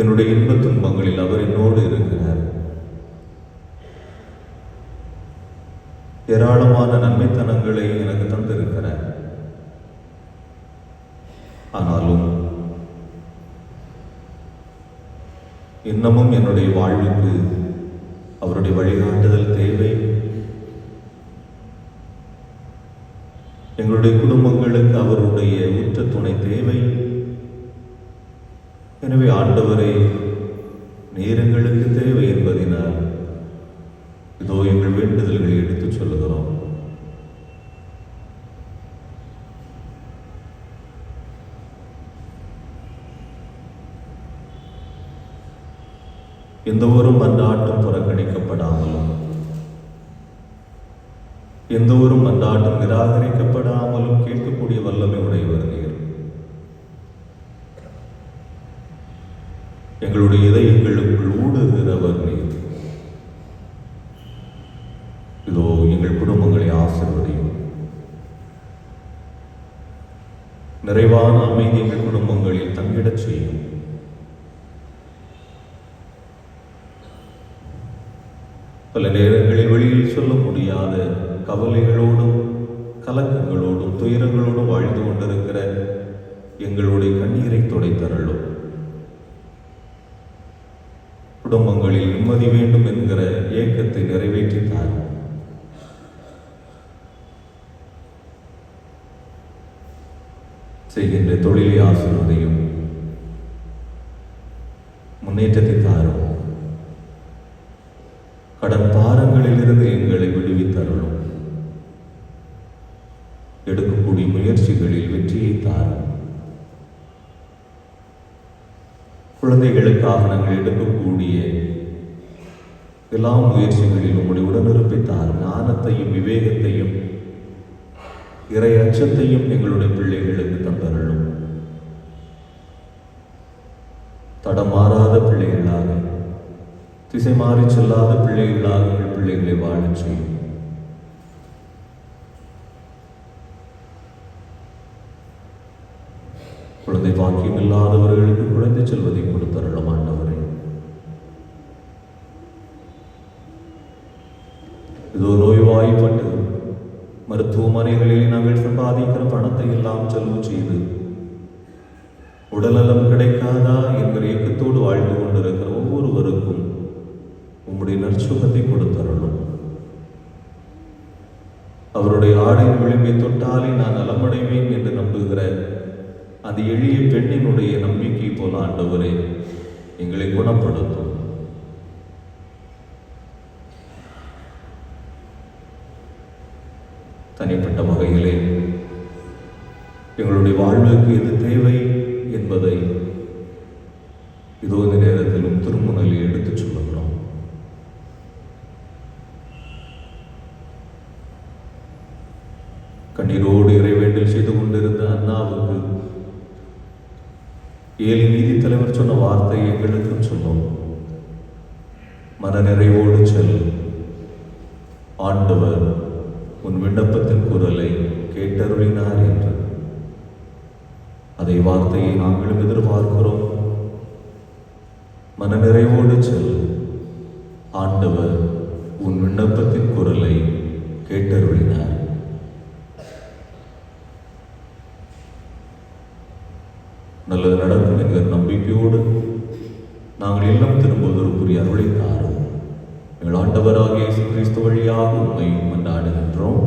என்னுடைய இன்பத் துன்பங்களில் அவர் என்னோடு இருக்கிறார். ஏராளமான நன்மைத்தனங்களை எனக்கு தந்திருக்கிறார். ஆனாலும் இன்னமும் என்னுடைய வாழ்வுக்கு அவருடைய வழிகாட்டுதல் தேவை. எங்களுடைய குடும்பங்களுக்கு அவருடைய உற்ற துணை தேவை. எனவே ஆண்டவரை நேரங்களுக்கு தேவை என்பதினால் இதோ எங்கள் வேண்டுதல்களை எடுத்துச் சொல்லுகிறோம். எந்த ஒரு மன்றாட்டும் புறக்கணிக்கப்படாமலும் எந்த ஒரு மன்றாட்டும் நிராகரிக்கப்படாமலும் கேட்கக்கூடிய வல்லமை உடையவர் நீர். எங்களுடைய இதயங்களுக்குள் ஊடுகிறவர் நீர். இதோ எங்கள் குடும்பங்களை ஆசீர்வதியும். நிறைவான அமைதி எங்கள் குடும்பங்களில் தங்கிடச் செய்யும். பல நேரங்களில் வெளியில் சொல்ல முடியாத கவலைகளோடும் கலக்கங்களோடும் துயரங்களோடும் வாழ்ந்து கொண்டிருக்கிற எங்களுடைய கண்ணீரை துடைத்தருளும். குடும்பங்களில் நிம்மதி வேண்டும் என்கிற ஏக்கத்தை நிறைவேற்றித்தார். செய்கின்ற தொழிலை ஆசீர்வதியும். முன்னேற்றத்தை தாரும். கடன் பாரங்களில் இருந்து எங்களை விடுவித்தருளும். எடுக்கக்கூடிய முயற்சிகளில் வெற்றியை தாரும். குழந்தைகளுக்காக நாங்கள் எடுக்கக்கூடிய எல்லா முயற்சிகளிலும் உங்களுடைய உடனிருப்பித்தார் ஞானத்தையும் விவேகத்தையும் இறை அச்சத்தையும் எங்களுடைய பிள்ளைகளுக்கு தந்தருளும். தடமாறாத பிள்ளைகளாக, திசை மாறி செல்லாத பிள்ளைகளாக எங்கள் பிள்ளைகளை வாழச் செய்யும். குழந்தை பாக்கியம் இல்லாதவர்களுக்கு குழந்தை செல்வதை கொடுத்தருளும் ஆண்டவரே. இதோ நோய்வாய்ப்பட்டு மருத்துவமனைகளில் நாங்கள் சம்பாதிக்கிற பணத்தை எல்லாம் செலவு செய்து உடல்நலம் கிடைக்காதா என்கிற இயக்கத்தோடு வாழ்ந்து கொண்டிருக்கிற ஒவ்வொருவருக்கும் உம்முடைய நற்சுகத்தை கொடுத்தருளும். அவருடைய ஆடையின் விளிம்பை தொட்டாலே நான் நலமடைவேன் என்று நம்புகிற அந்த எளிய பெண்ணினுடைய நம்பிக்கை போல ஆண்டவரே எங்களை குணப்படுத்தும். தனிப்பட்ட வகையிலே எங்களுடைய வாழ்வுக்கு எது தேவை என்பதை இதோ இந்த நேரத்திலும் திருமுனையில் எடுத்துச் சொல்லுகிறோம். கண்ணீரோடு இறைவேண்டல் செய்து கொண்டிருந்த அண்ணாவுக்கு ஏழு நீதி தலைவர் சொன்ன வார்த்தை எங்களுக்கும் சொல்லும். மனநிறைவோடு செல், ஆண்டவர் உன் விண்ணப்பத்தின் குரலை கேட்டருளினார் என்று. அதை வார்த்தையை நாங்களும் எதிர்பார்க்கிறோம். மனநிறைவோடு செல், ஆண்டவர் உன் விண்ணப்பத்தின் குரலை கேட்டருளினார். நல்லது நடக்கும் என்கிற நம்பிக்கையோடு நாங்கள் எல்லாம் திரும்புவதற்குரிய அருளை தாரும். எங்கள் ஆண்டவராகிய இயேசு கிறிஸ்து வழியாக உம்மை மன்றாடுகின்றோம்.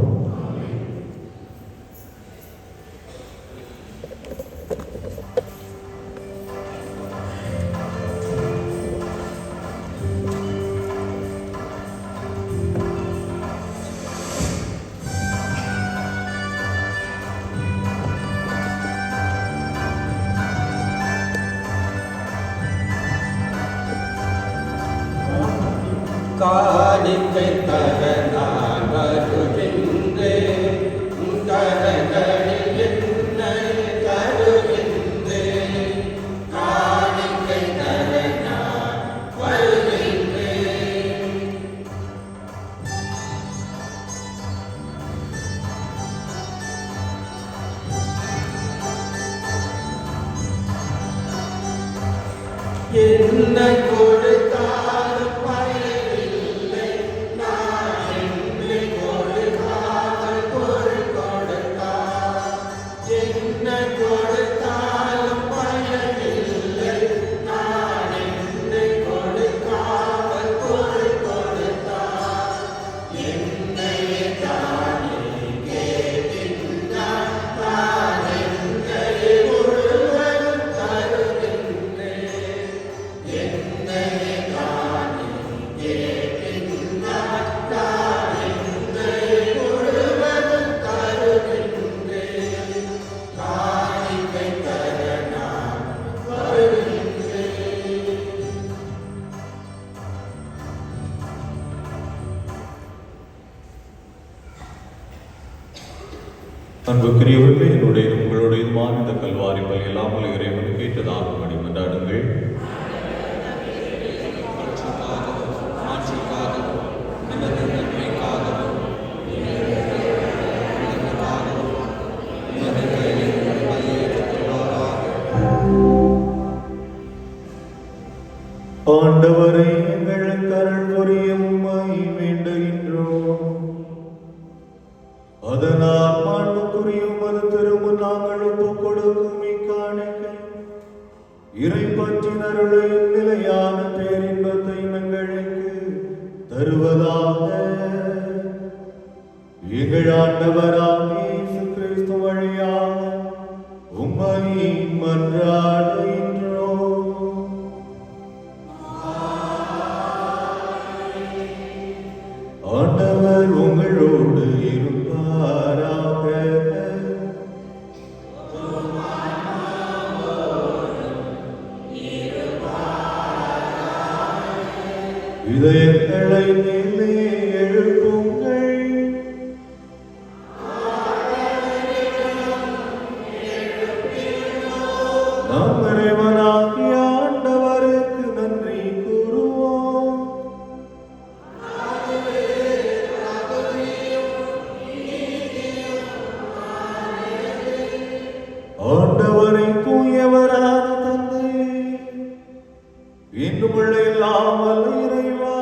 காணிக்கை தர நான் வருகின்றேன், கரங்களில் என்னை தருகின்றேன். காணிக்கை தர நான் வருகின்றேன். என்ன கொடுத்தாலும் பயனில்லை, நான் என்னை கொடுக்காமல் பொருள் கொடுத்தார். என்ன கொடுத்தாலும் பயனில்லை, நான் என்னை கொடுக்காமல் பொருள் கொடுத்தார். என்னையே தானே கேட்கின்றார், நான் என்னையே முழுவதும் தருகின்றேன். என்னையே தானே கேட்கின்றார், நான் என்னையே முழுவதும் தருகின்றேன். காணிக்கை தர நான் வருகின்றேன். அன்புக்குரியவர்களே, என்னுடைய உங்களுடையதுமான இந்த கல்வாரி பலி இல்லாமல் இறைவன் கேட்டதாகும்படி மன்றாடுங்கள். ஆண்டவரை எங்களுக்கு அருள் புரிய உம்மை வேண்டுகின்றோம். அதனால் மாண்புக்குரிய உமது திருமுன் நாங்கள் ஒப்புக் கொடுக்கும் இக்காணிக்கை இறை பற்றின் அருளையும் நிலையான பேரின்பத்தையும் எங்களுக்கு தருவதாக. எங்கள் ஆண்டவராகிய இயேசு கிறிஸ்து வழியாக உம்மை மன்றாடுகின்றோம். ஆண்டவர் உங்களோடு இருப்பாராக. இதயங்களை மேலே எழுப்புங்கள். நம் இறைவனாகிய ஆண்டவருக்கு நன்றி கூறுவோம். ஆண்டவரை தூயவரான தந்தை, இன்னுமுள்ள இல்லாமல் இறைவா,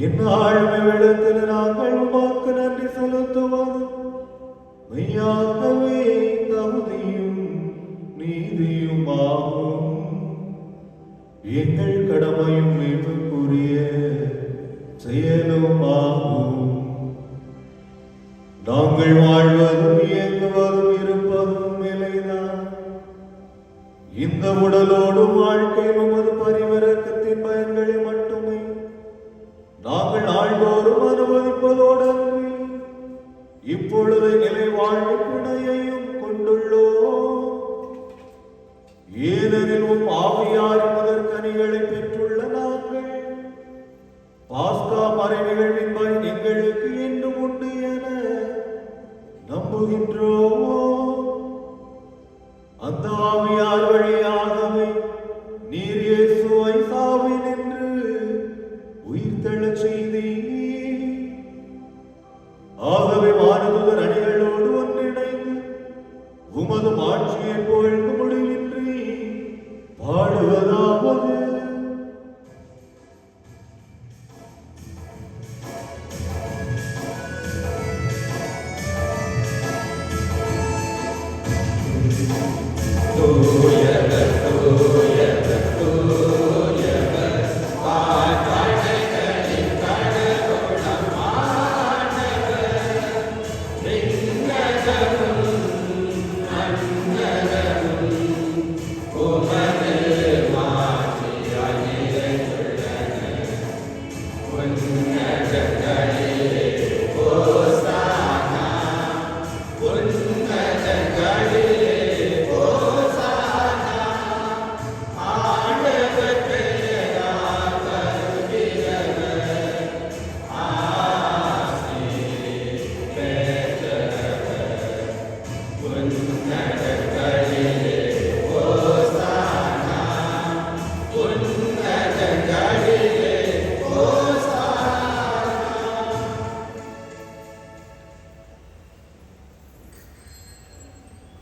இந்நாளுமே விடத்தில் நாங்கள் உமக்கு நன்றி செலுத்துவது மெய்யாகவே தகுதியும் நீதியுமாகும். எங்கள் கடமையும் மீட்புக்குரிய செயலுமாகும். நாங்கள் வாழ்வதும் இயங்குவதும் இருப்பதும் நிலைதான். இந்த உடலோடு வாழ்க்கையில் உமது பரிவிரக்கத்தின் பயன்களை மட்டுமே நாங்கள் நாள்தோறும் அனுமதிப்பதோடு இப்பொழுது நிலை வாழ்வு பிணையையும் கொண்டுள்ளோம். ஏனெனில் உம் ஆவியாரின் முதற்கனிகளை பெற்றுள்ள நாங்கள் பாஸ்கா மறை நிகழ்வின் பயன் எங்களுக்கு என்றும் உண்டு என நம்புகின்றோம். அந்த ஆவியார் வழியாகவே நீர் இயேசுவை சாவினின்று உயிர்த்தெழச் செய்தீர். ஆகவே வானதூதர் அணிகளோடு ஒன்றிணைந்து உமது ஆட்சியை புகழ்ந்து முடிவின்றி பாடுவதாவது.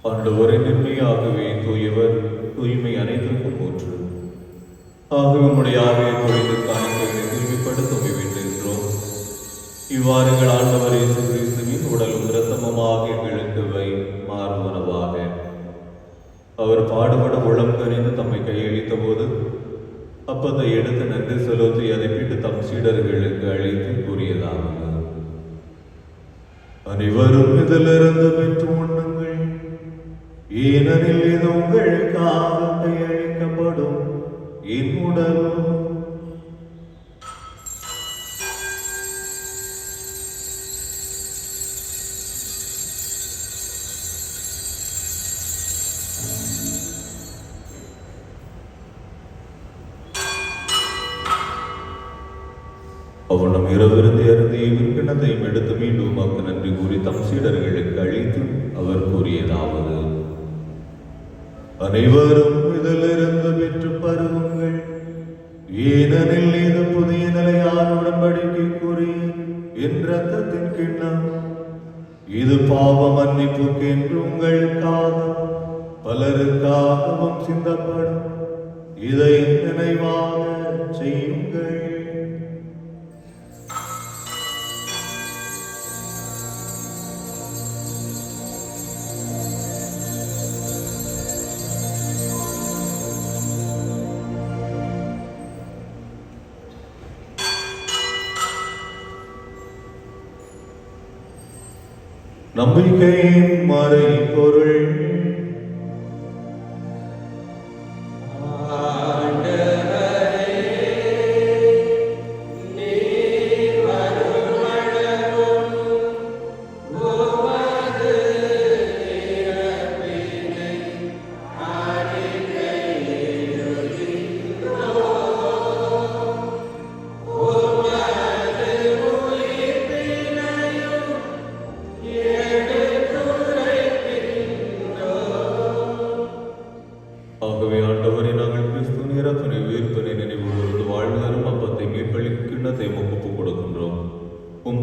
ஆண்டவரை நன்மையாகவே தூயவர், தூய்மை அனைத்திற்கும் ஊற்று. ஆகவே உம்முடைய ஆவியை பொழிந்து காணிக்கைகளை தூய்மைப்படுத்த வேண்டுகின்றோம். இவ்வாறுகள் ஆண்டவர் இயேசு கிறிஸ்துவின் உடலும் இரத்தமுமாக எங்களுக்கு மாறுவனவாக. அவர் பாடுபட உளம் கனிந்து தம்மை கையளித்த போது அப்பத்தை எடுத்து நன்றி செலுத்தி அதை விட்டு தம் சீடர்களுக்கு அழைத்து கூறியதாவது: அனைவரும் இதிலிருந்து பெற்று உண்ணுங்கள், ஏனெனில் இது உங்களுக்காக கையளிக்கப்படும் என் உடல். அவனும் இரவிருந்து அருந்தி விற்கிணத்தையும் எடுத்து மீண்டும் உமக்கு நன்றி கூறி தம் சீடர்களுக்கு அழைத்து அவர் கூறியதாவது: அனைவரும் இதிலிருந்து பெற்று பருகுங்கள், ஏனெனில் இது புதிய நிலையான உடன்படிக்கைக்குரிய என் இரத்தத்தின் கிண்ணம். இது பாவ மன்னிப்புக்கு என்று உங்களுக்காக பலருக்காகவும் சிந்தப்படும். இதை நினைவாக செய்யுங்கள். நம்பிக்கையின் மறைபொருள்.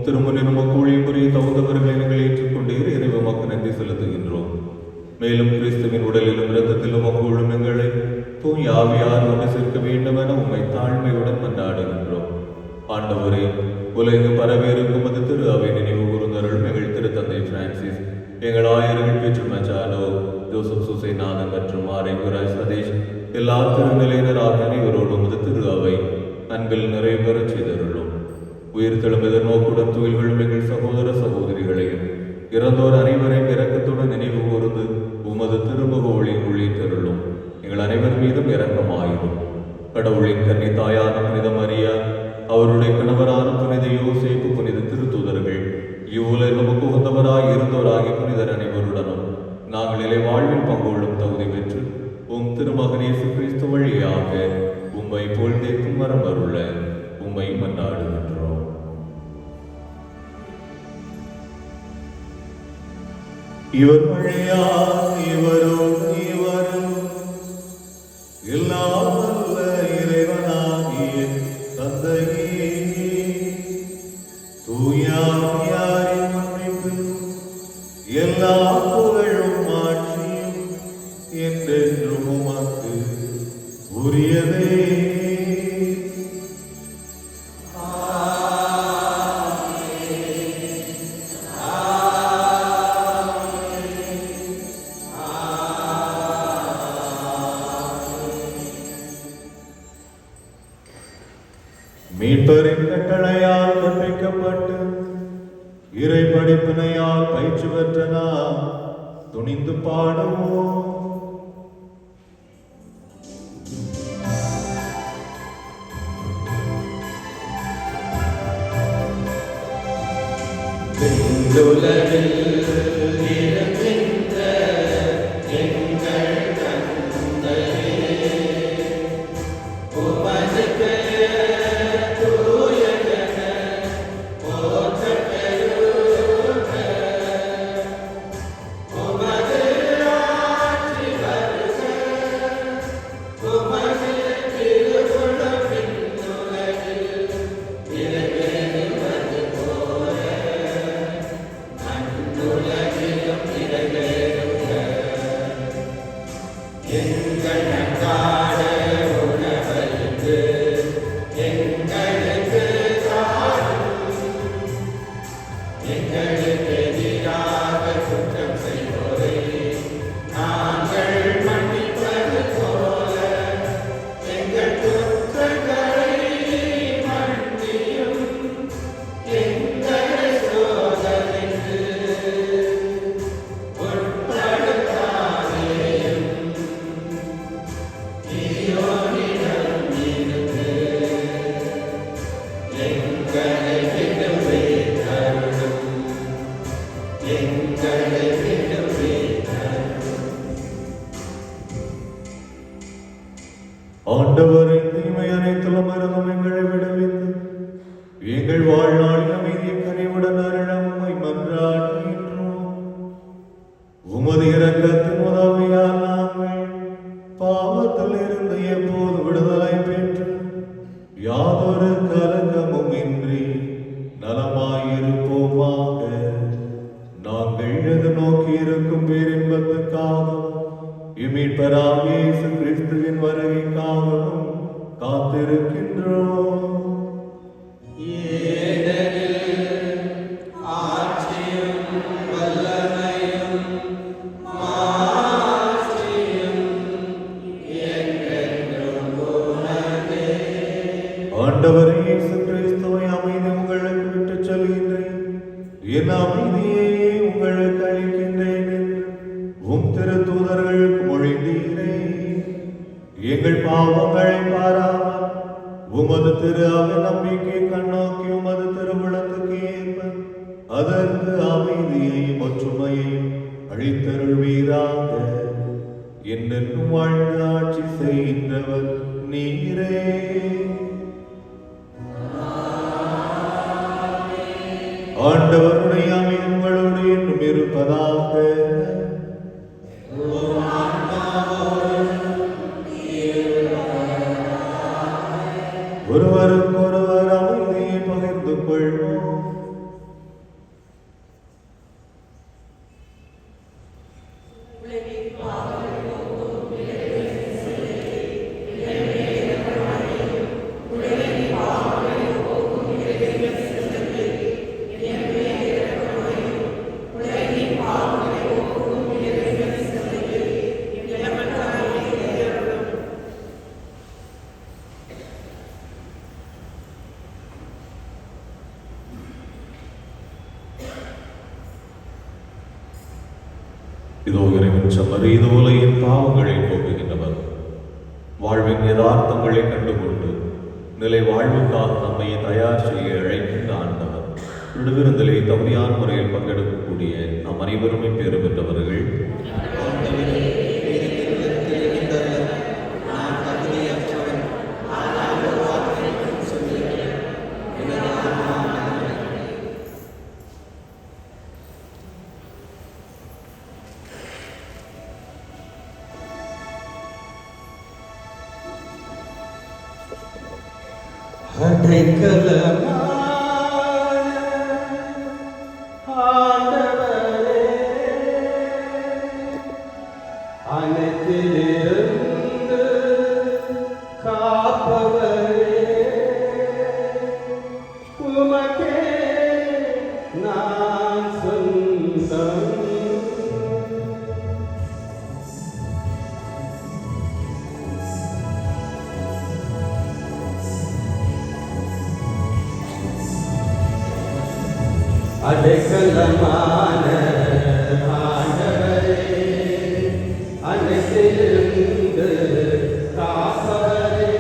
திருமுன்னில் உமக்கு ஊழியம் புரிய தகுந்தவர்களை நீங்கள் ஏற்றுக்கொண்டீர். இறைவ உமக்கு நன்றி செலுத்துகின்றோம். மேலும் கிறிஸ்துவின் உடலிலும் இரத்தத்திலும் உமக்கு ஊழும் எங்களை தூய் ஆவியார் ஒன்று சேர்க்க வேண்டும் என உம்மை தாழ்மையுடன் மன்றாடுகின்றோம். ஆண்டவரே, உலகு பரவியிருக்கும் அது திரு அவை நினைவு கூர்ந்தருளும் எங்கள் திருத்தந்தை பிரான்சிஸ், எங்கள் ஆயர்கள் பீட்டர் மச்சாலோ, ஜோசப் சுசைநாதன் மற்றும் ஆரைகுராய் சதீஷ், எல்லா திருநிலையினர் ஆகிய அனைவரோடும் உமது திரு அவை அன்பில் நிறைவேற செய்தருளும். உயிர்த்தெழும் எதிர்நோக்குடன் துயில்களும் எங்கள் சகோதர சகோதரிகளையும் இறந்தோர் அனைவரையும் இரக்கத்துடன் நினைவு கூர்ந்து உமது திருமுக ஒளி ஒளித்தருளும். எங்கள் அனைவர் மீதும் இரக்கமாயிரும். கடவுளின் கன்னி தாயான புனித மரியா, அவருடைய கணவரான புனித யோசேப்பு, புனித திருத்தூதர்கள், இவ்வுலகில் நமக்கு உகந்தவராய் இருந்தோராகிய புனிதர் அனைவருடனும் நாங்கள் இலை வாழ்வில் பங்கொள்ளும் தகுதி பெற்று உம் திருமகன் இயேசு கிறிஸ்து வழியாக உம்மை போழ்ந்தேக்கும் வரம் அருள உம்மை மன்றாடுகின்றோம். இவர் வழியாக இவரோடு இவரும் எல்லாம் வல்ல இறைவனாகிய தந்தையே, தூயாவியாரின் மன்னிப்பு, எல்லா புகழும் ஆட்சியும் என்றென்றும் உமக்கு உரியதே. மீட்பரின் கட்டளையால் கற்பிக்கப்பட்டு இறை படிப்பினையால் பயிற்சி பெற்ற நாம் துணிந்து பாடுவோம். ஆண்டவரின் தீமை அனைத்திலும் இருந்தும் எங்களை விடுவித்து எங்கள் வாழ்நாளில் அமைதியை கனிவுடன் அருள உம்மை மன்றாடுகின்றோம். உமது இரக்கத்தின் உதவியால் நாங்கள் பாவத்தில் இருந்து எப்போது விடுதலை பெற்று யாதொரு கலக்கமும் இன்றி நலமாயிருப்போமாக. நாங்கள் எதிர்நோக்கி இருக்கும் பேரின்பத்துக்காகவும் மீட்பராகிய இயேசு கிறிஸ்துவின் வருகைக்காகவும் காத்திருக்கின்றோம். ஆண்டவரே இயேசு கிறிஸ்துவை அமைதி உங்களுக்கு விட்டுச் செல்கின்றேன், என் அமைதியை உங்களுக்கு அளிக்கின்றேன் என்று உம் திருத்தூதர்களுக்கு மொழிந்தீரே. எங்கள் பாவங்களை பாராமல் உமது திரு அவை நம்பிக்கை கண்ணோக்கி உமது திருவுளத்துக்கு ஏற்ப அதற்கு அமைதியையும் ஒற்றுமையையும் அளித்தருள்வீராக. என்னென்னும் வாழ்ந்து ஆட்சி செய்கின்றவர் நீரே. ஆண்டவருடைய அமைதி உங்களோடு என்றும் இருப்பதாக. ஒருவருக்கொருவர் அமைதியை பகிர்ந்து கொள்வோம். இறைவன் செம்மறி இது உலகின் பாவங்களை போக்குகின்றவர். வாழ்வின் யதார்த்தங்களை கண்டுகொண்டு நிலை வாழ்வுக்காக நம்மை தயார் செய்ய அழைக்கின்ற ஆண்டவர். விடுவிருந்தலை தகுதியான முறையில் பங்கெடுக்கக்கூடிய நம் அனைவருமே பேறு பெற்றவர்கள். அனைத்திலிருந்து காப்பவரே, உமக்கே நான் சொந்தம். அடைக்கலமான ஆண்டவரே, அனைத்திலிருந்து காப்பவரே,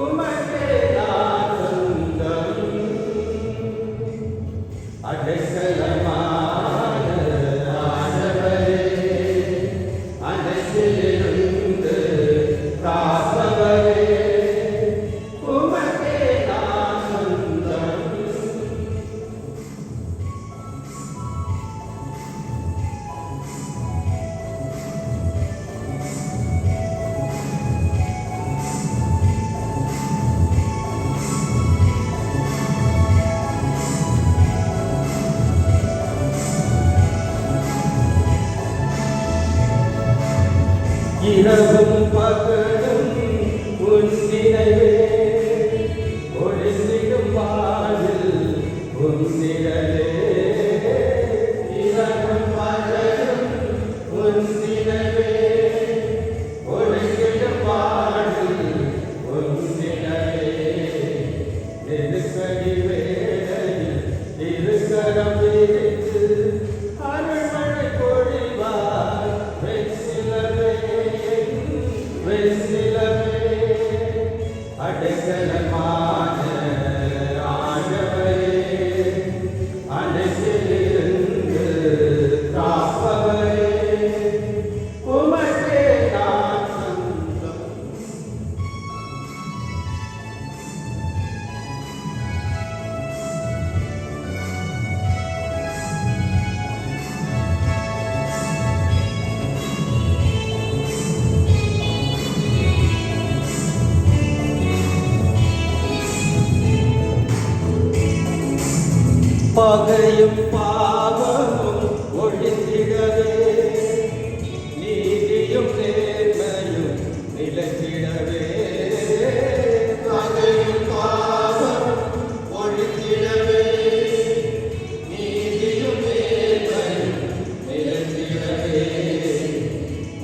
உமக்கே நான் சொந்தம். அடைக்கலமான ஆண்டவரே, அனைத்திலிருந்து காப்பவரே, உமக்கே நான் சொந்தம். இரவும் பகலும் உன் நினைவே, ஒளிந்திடும் வாழ்வில் உன் நிழலே. இரவும் பகலும் உன் நினைவே, ஒளிந்திடும் வாழ்வில் உன் நிழலே. நெருக்கடி வேளையில் திருக்கரம் விரித்து அருள்மழை பொழிவார் வெண்ணிலவே, வெண்ணிலவே. அடைக்கலமான ஆண்டவரே, அனைத்திலிருந்து காப்பவரே, உமக்கே நான் சொந்தம். பகையும் பாவமும் ஒழிந்திடவே, நீதியும் நேர்மையும் நிலைத்திடவே. பகையும் பாவமும் ஒழிந்திடவே, நீதியும் நேர்மையும் நிலைத்திடவே.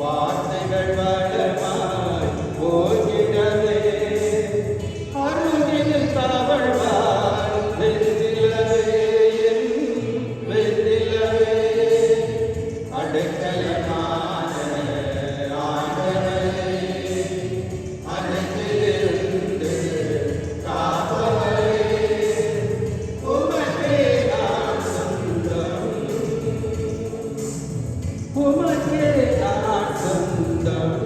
வார்த்தைகள் வளமாய் போகிடவே, அருகில் தவழ்வாய் வெண்ணிலவே, வெண்ணிலவே. அடைக்கலமான ஆண்டவரே, அனைத்திலிருந்து காப்பவரே, உமக்கே நான் சொந்தம். உமக்கே நான் சொந்தம்.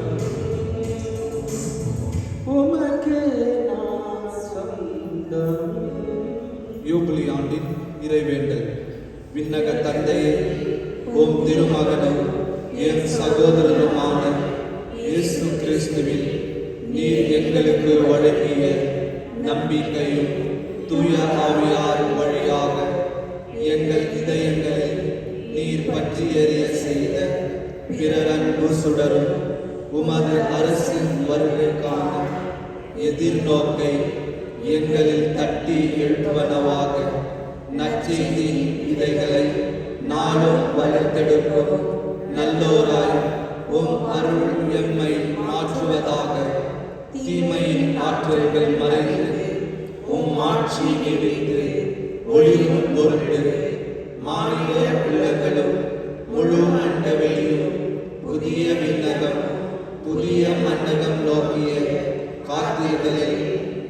உமக்கே நான் சொந்தம். யூபிலி ஆண்டின் இறைவேண்டல். விண்ணக தந்தையே, உம் திருமகனும் என் சகோதரனுமான இயேசு கிறிஸ்துவில் நீர் எங்களுக்கு வழங்கிய நம்பிக்கையும் தூய ஆவியார் வழியாக எங்கள் இதயங்களில் நீர் பற்றி எறிய செய்த பிறர் அன்பு சுடரும் உமது அரசின் வருகைக்கான எதிர்நோக்கை எங்களில் தட்டி எழுப்பனவாக நற்செய்தி விதைகளை நாளும் வளர்த்தெடுக்கும் நல்லோராய் உம் அருள் எம்மை மாற்றுவதாக. தீமையின் ஆற்றல்கள் மறைந்து உம் ஆட்சி நீடித்து ஒளிரும் பொருட்டு மாநில உள்ளங்களும் முழு அண்டவெளியும் புதிய விண்ணகம் புதிய மண்டகம் நோக்கிய காத்திருத்தலில்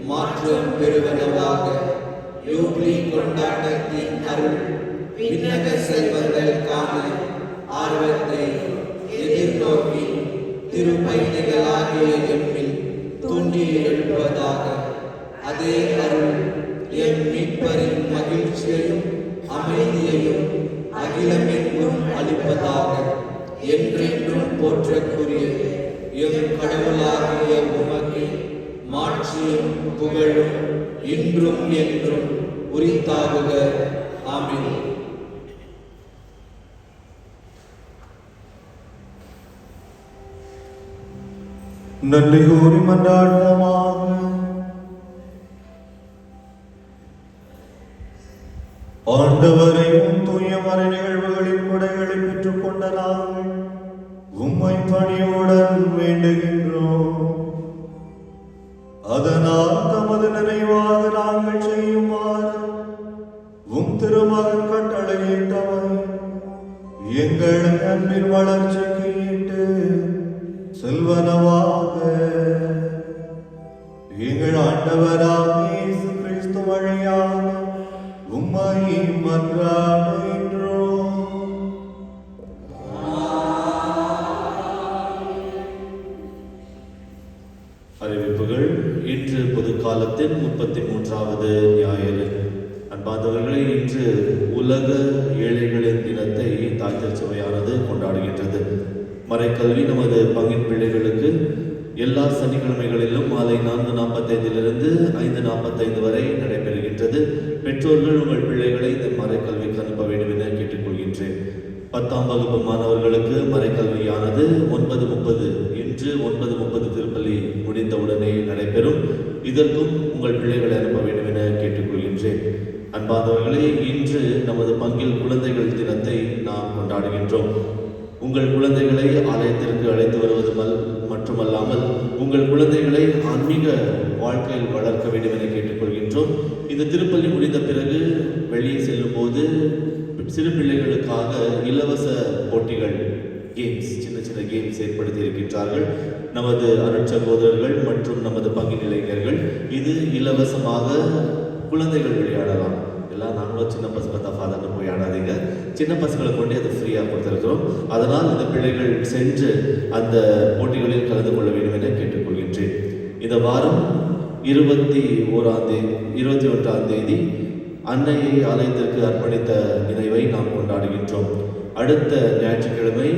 மாற்றம் பெறுவனவாக. யூப்ளி கொண்டாட்டத்தின் அருள் விண்ணக செல்வங்களுக்கான ஆர்வத்தை எதிர்நோக்கி திருப்பயணிகளாகிய எம்மில் தூண்டி எழுப்பதாக. அதே அருள் எம் மீட்பரின் மகிழ்ச்சியையும் அமைதியையும் அகிலமெங்கும் அளிப்பதாக. என்றென்றும் போற்றக்கூடிய எம் கடவுளாகிய உமக்கு மாட்சியும் புகழும் இன்றும் என்றும் உரித்தாகுக. ஆமென். நன்றி கூறி மன்றாடுவோமாக. ஆண்டவரையும் தூய மறை நிகழ்வுகளின் கொடைகளை பெற்றுக் கொண்ட நாங்கள் உம்மை பணியுடன் வேண்டுகின்றோம். அதனால் தமது நினைவாக நாங்கள் செய்யுமாறு உம் திருமகன் கட்டளையிட்டவர் எங்கள் அன்பின் வளர்ச்சிக்கு ஈட்டு செல்வனவாக. எங்கள் ஆண்டவராகிய இயேசு கிறிஸ்து வழியாக உம்மை மன்றாடுகின்றோம். அறிவிப்புகள். இன்று பொது காலத்தின் 33வது ஞாயிறு. அன்பார்ந்தவர்களே, இன்று உலக ஏழைகளின் தினத்தை தாய் திருச்சபையானது கொண்டாடுகின்றது. மறைக்கல்வி நமது பங்கின் பிள்ளைகளுக்கு எல்லா சனிக்கிழமைகளிலும் மாலை 4:45 5:45 வரை நடைபெறுகின்றது. பெற்றோர்கள் உங்கள் பிள்ளைகளை இந்த மறைக்கல்விக்கு அனுப்ப வேண்டும் என கேட்டுக்கொள்கின்றேன். 10ஆம் வகுப்பு மாணவர்களுக்கு மறைக்கல்வியானது 9:30 இன்று 9:30 திருப்பலி முடிந்தவுடனே நடைபெறும். இதற்கும் உங்கள் பிள்ளைகளை அனுப்ப வேண்டும் என கேட்டுக்கொள்கின்றேன். அன்பார்ந்தவர்களே, இன்று நமது பங்கில் குழந்தைகள் தினத்தை நாம் கொண்டாடுகின்றோம். உங்கள் குழந்தைகளை ஆலயத்திற்கு அழைத்து வருவது மட்டுமல்லாமல் உங்கள் குழந்தைகளை ஆன்மீக வாழ்க்கையில் வளர்க்க வேண்டும் என கேட்டுக்கொள்கின்றோம். இந்த திருப்பலி முடிந்த பிறகு வெளியே செல்லும் போது சிறு பிள்ளைகளுக்காக இலவச போட்டிகள், கேம்ஸ், சின்ன சின்ன கேம்ஸ் ஏற்படுத்தி இருக்கின்றார்கள் நமது அருட்சகோதரர்கள் மற்றும் நமது பங்கின் இளைஞர்கள். இது இலவசமாக குழந்தைகள் விளையாடலாம். எல்லாம் நாங்களும் சின்ன பசங்க தான் ஃபாதர்னு போய் ஆடாதீங்க, சின்ன பசங்களை கொண்டு அதை ஃப்ரீயாக கொடுத்துருக்கிறோம். அதனால் இந்த பிள்ளைகள் சென்று அந்த போட்டிகளில் கலந்து கொள்ள வேண்டும் என கேட்டுக்கொள்கின்றேன். இந்த வாரம் 21ஆம் தேதி அன்னையை ஆலயத்திற்கு அர்ப்பணித்த நினைவை நாம் கொண்டாடுகின்றோம். அடுத்த ஞாயிற்றுக்கிழமை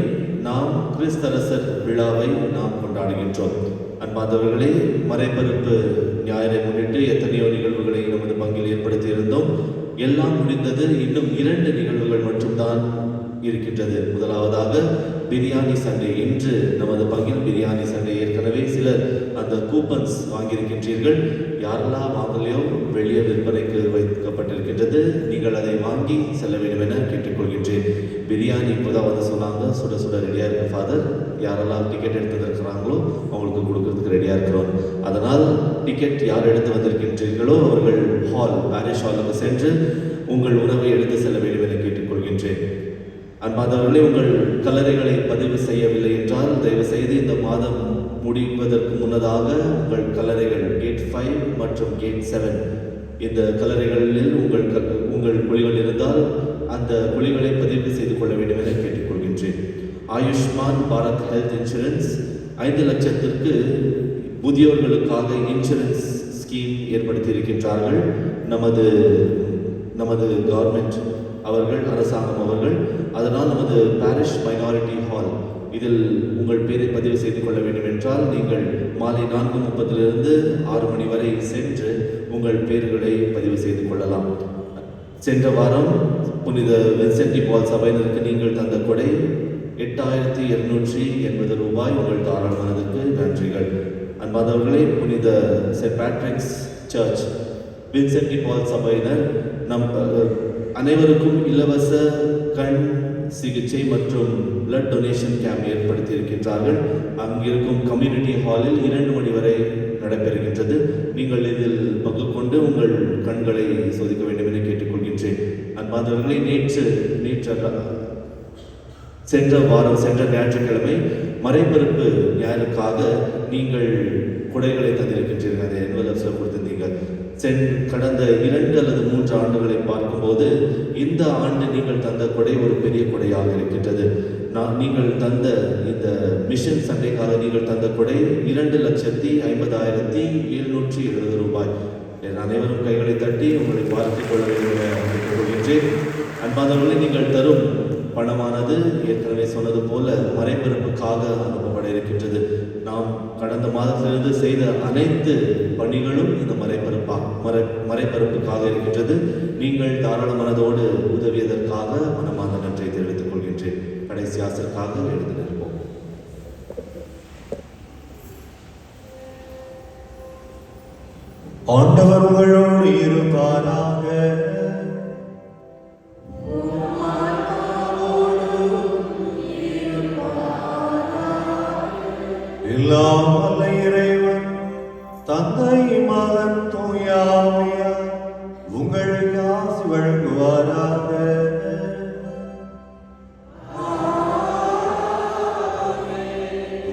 நாம் கிறிஸ்தரசர் விழாவை நாம் கொண்டாடுகின்றோம். அன்பார்ந்தவர்களே, மறைபரப்பு ஞாயிறை முன்னிட்டு எத்தனையோ நிகழ்வுகளை நமது பங்கில் ஏற்படுத்தி இருந்தோம். எல்லாம் முடிந்தது. இன்னும் 2 நிகழ்வுகள் மட்டும்தான் இருக்கின்றது. முதலாவதாக பிரியாணி சண்டே. இன்று நமது பங்கில் பிரியாணி சண்டே. ஏற்கனவே சிலர் அந்த கூப்பன்ஸ் வாங்கியிருக்கின்றீர்கள். யாரெல்லாம் வாங்கலையோ வெளியே விற்பனைக்கு வைக்கப்பட்டிருக்கின்றது. நீங்கள் அதை வாங்கி செல்ல வேண்டும் என கேட்டுக்கொள்கின்றேன். பிரியாணி இப்போதான் வந்து சொன்னாங்க, சுட சுட ரெடியாக இருக்கு ஃபாதர். யாரெல்லாம் டிக்கெட் எடுத்து வந்திருக்கிறாங்களோ அவங்களுக்கு கொடுக்கறதுக்கு ரெடியாக இருக்கிறோம். அதனால் டிக்கெட் யார் எடுத்து வந்திருக்கின்றீர்களோ அவர்கள் பாரிஷ் ஹாலுக்கு சென்று உங்கள் உணவை எடுத்து செல்ல வேண்டும் என கேட்டுக்கொள்கின்றேன். அன்பார்ந்தவர்களே, உங்கள் கல்லறைகளை பதிவு செய்யவில்லை என்றால் தயவு செய்து இந்த மாதம் முடிவதற்கு முன்னதாக உங்கள் கல்லறைகள் கேட் 5 மற்றும் கேட் 7 இந்த கல்லறைகளில் உங்கள் குழிகள் இருந்தால் அந்த குழிகளை பதிவு செய்து கொள்ள வேண்டும் என கேட்டுக்கொள்கின்றேன். ஆயுஷ்மான் பாரத் ஹெல்த் இன்சூரன்ஸ் 5 லட்சத்திற்கு முதியோர்களுக்காக இன்சூரன்ஸ் ஸ்கீம் ஏற்படுத்தி இருக்கின்றார்கள். நமது கவர்மெண்ட் அவர்கள், அரசாங்கம் அவர்கள். அதனால் நமது பாரிஷ் மைனாரிட்டி ஹால் இதில் உங்கள் பேரை பதிவு செய்து கொள்ள வேண்டும் என்றால் நீங்கள் மாலை 4:30 6 மணி வரை சென்று உங்கள் பேர்களை பதிவு செய்து கொள்ளலாம். சென்ற வாரம் புனித வின்சென்ட் டி பால் சபையினருக்கு நீங்கள் தந்த கொடை 8,280 ரூபாய். உங்கள் தாராள மனதுக்கு நன்றிகள். அன்பார்ந்தவர்களே, புனித Saint Patrick's church Vincent de Paul சபையினர் அனைவருக்கும் இலவச கண் சிகிச்சை மற்றும் பிளட் டொனேஷன் கேம்ப் ஏற்படுத்தி இருக்கின்றார்கள். அங்கிருக்கும் கம்யூனிட்டி ஹாலில் 2 மணி வரை நடைபெறுகின்றது. நீங்கள் இதில் பங்கு கொண்டு உங்கள் கண்களை சோதிக்க வேண்டும் என கேட்டுக்கொள்கின்றேன். அன்பார்ந்தவர்களே, நேற்று சென்ற வாரம், சென்ற ஞாயிற்றுக்கிழமை மறைபொறுப்பு ஞாயிறுக்காக நீங்கள் கொடைகளை தந்திருக்கின்றீர்கள். அதை என்வலப்ஸில் கொடுத்திருந்தீங்க. கடந்த 2 அல்லது 3 ஆண்டுகளை பார்க்கும்போது இந்த ஆண்டு நீங்கள் தந்த கொடை ஒரு பெரிய கொடையாக இருக்கின்றது. நீங்கள் தந்த இந்த மிஷன் சண்டைக்காக நீங்கள் தந்த கொடை 2,50,770 ரூபாய். அனைவரும் கைகளை தட்டி உங்களை பார்த்துக் கொள்ள வேண்டும். அன்பானவர்களே, நீங்கள் தரும் பணமானது ஏற்கனவே சொன்னது போல மறைபொறுப்புக்காக அனுப்பப்பட இருக்கின்றது. நாம் கடந்த மாதத்திலிருந்து செய்த அனைத்து பணிகளும் இந்த மறைபொறுப்புக்காக இருக்கின்றது. நீங்கள் தாராள மனதோடு உதவியதற்காக மனமார்ந்த நன்றியை தெரிவித்துக் கொள்கின்றேன். கடைசி ஆசிற்காக எழுந்து நிற்போம். ஆண்டவர் உங்களோடு இருப்பாராக. எல்லாம் வல்ல இறைவன் தந்தை, மகன், தூய ஆவியார் உங்களுக்கு ஆசி வழங்குவாராக.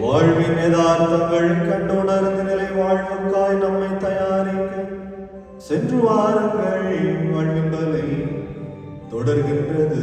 வாழ்வின் யதார்த்தங்கள் கண்டுணர்ந்த நிலை வாழ்வுக்காய் நம்மை தயாரிக்க சென்று வாருங்கள். வாழ்வின் பலை தொடர்கின்றது.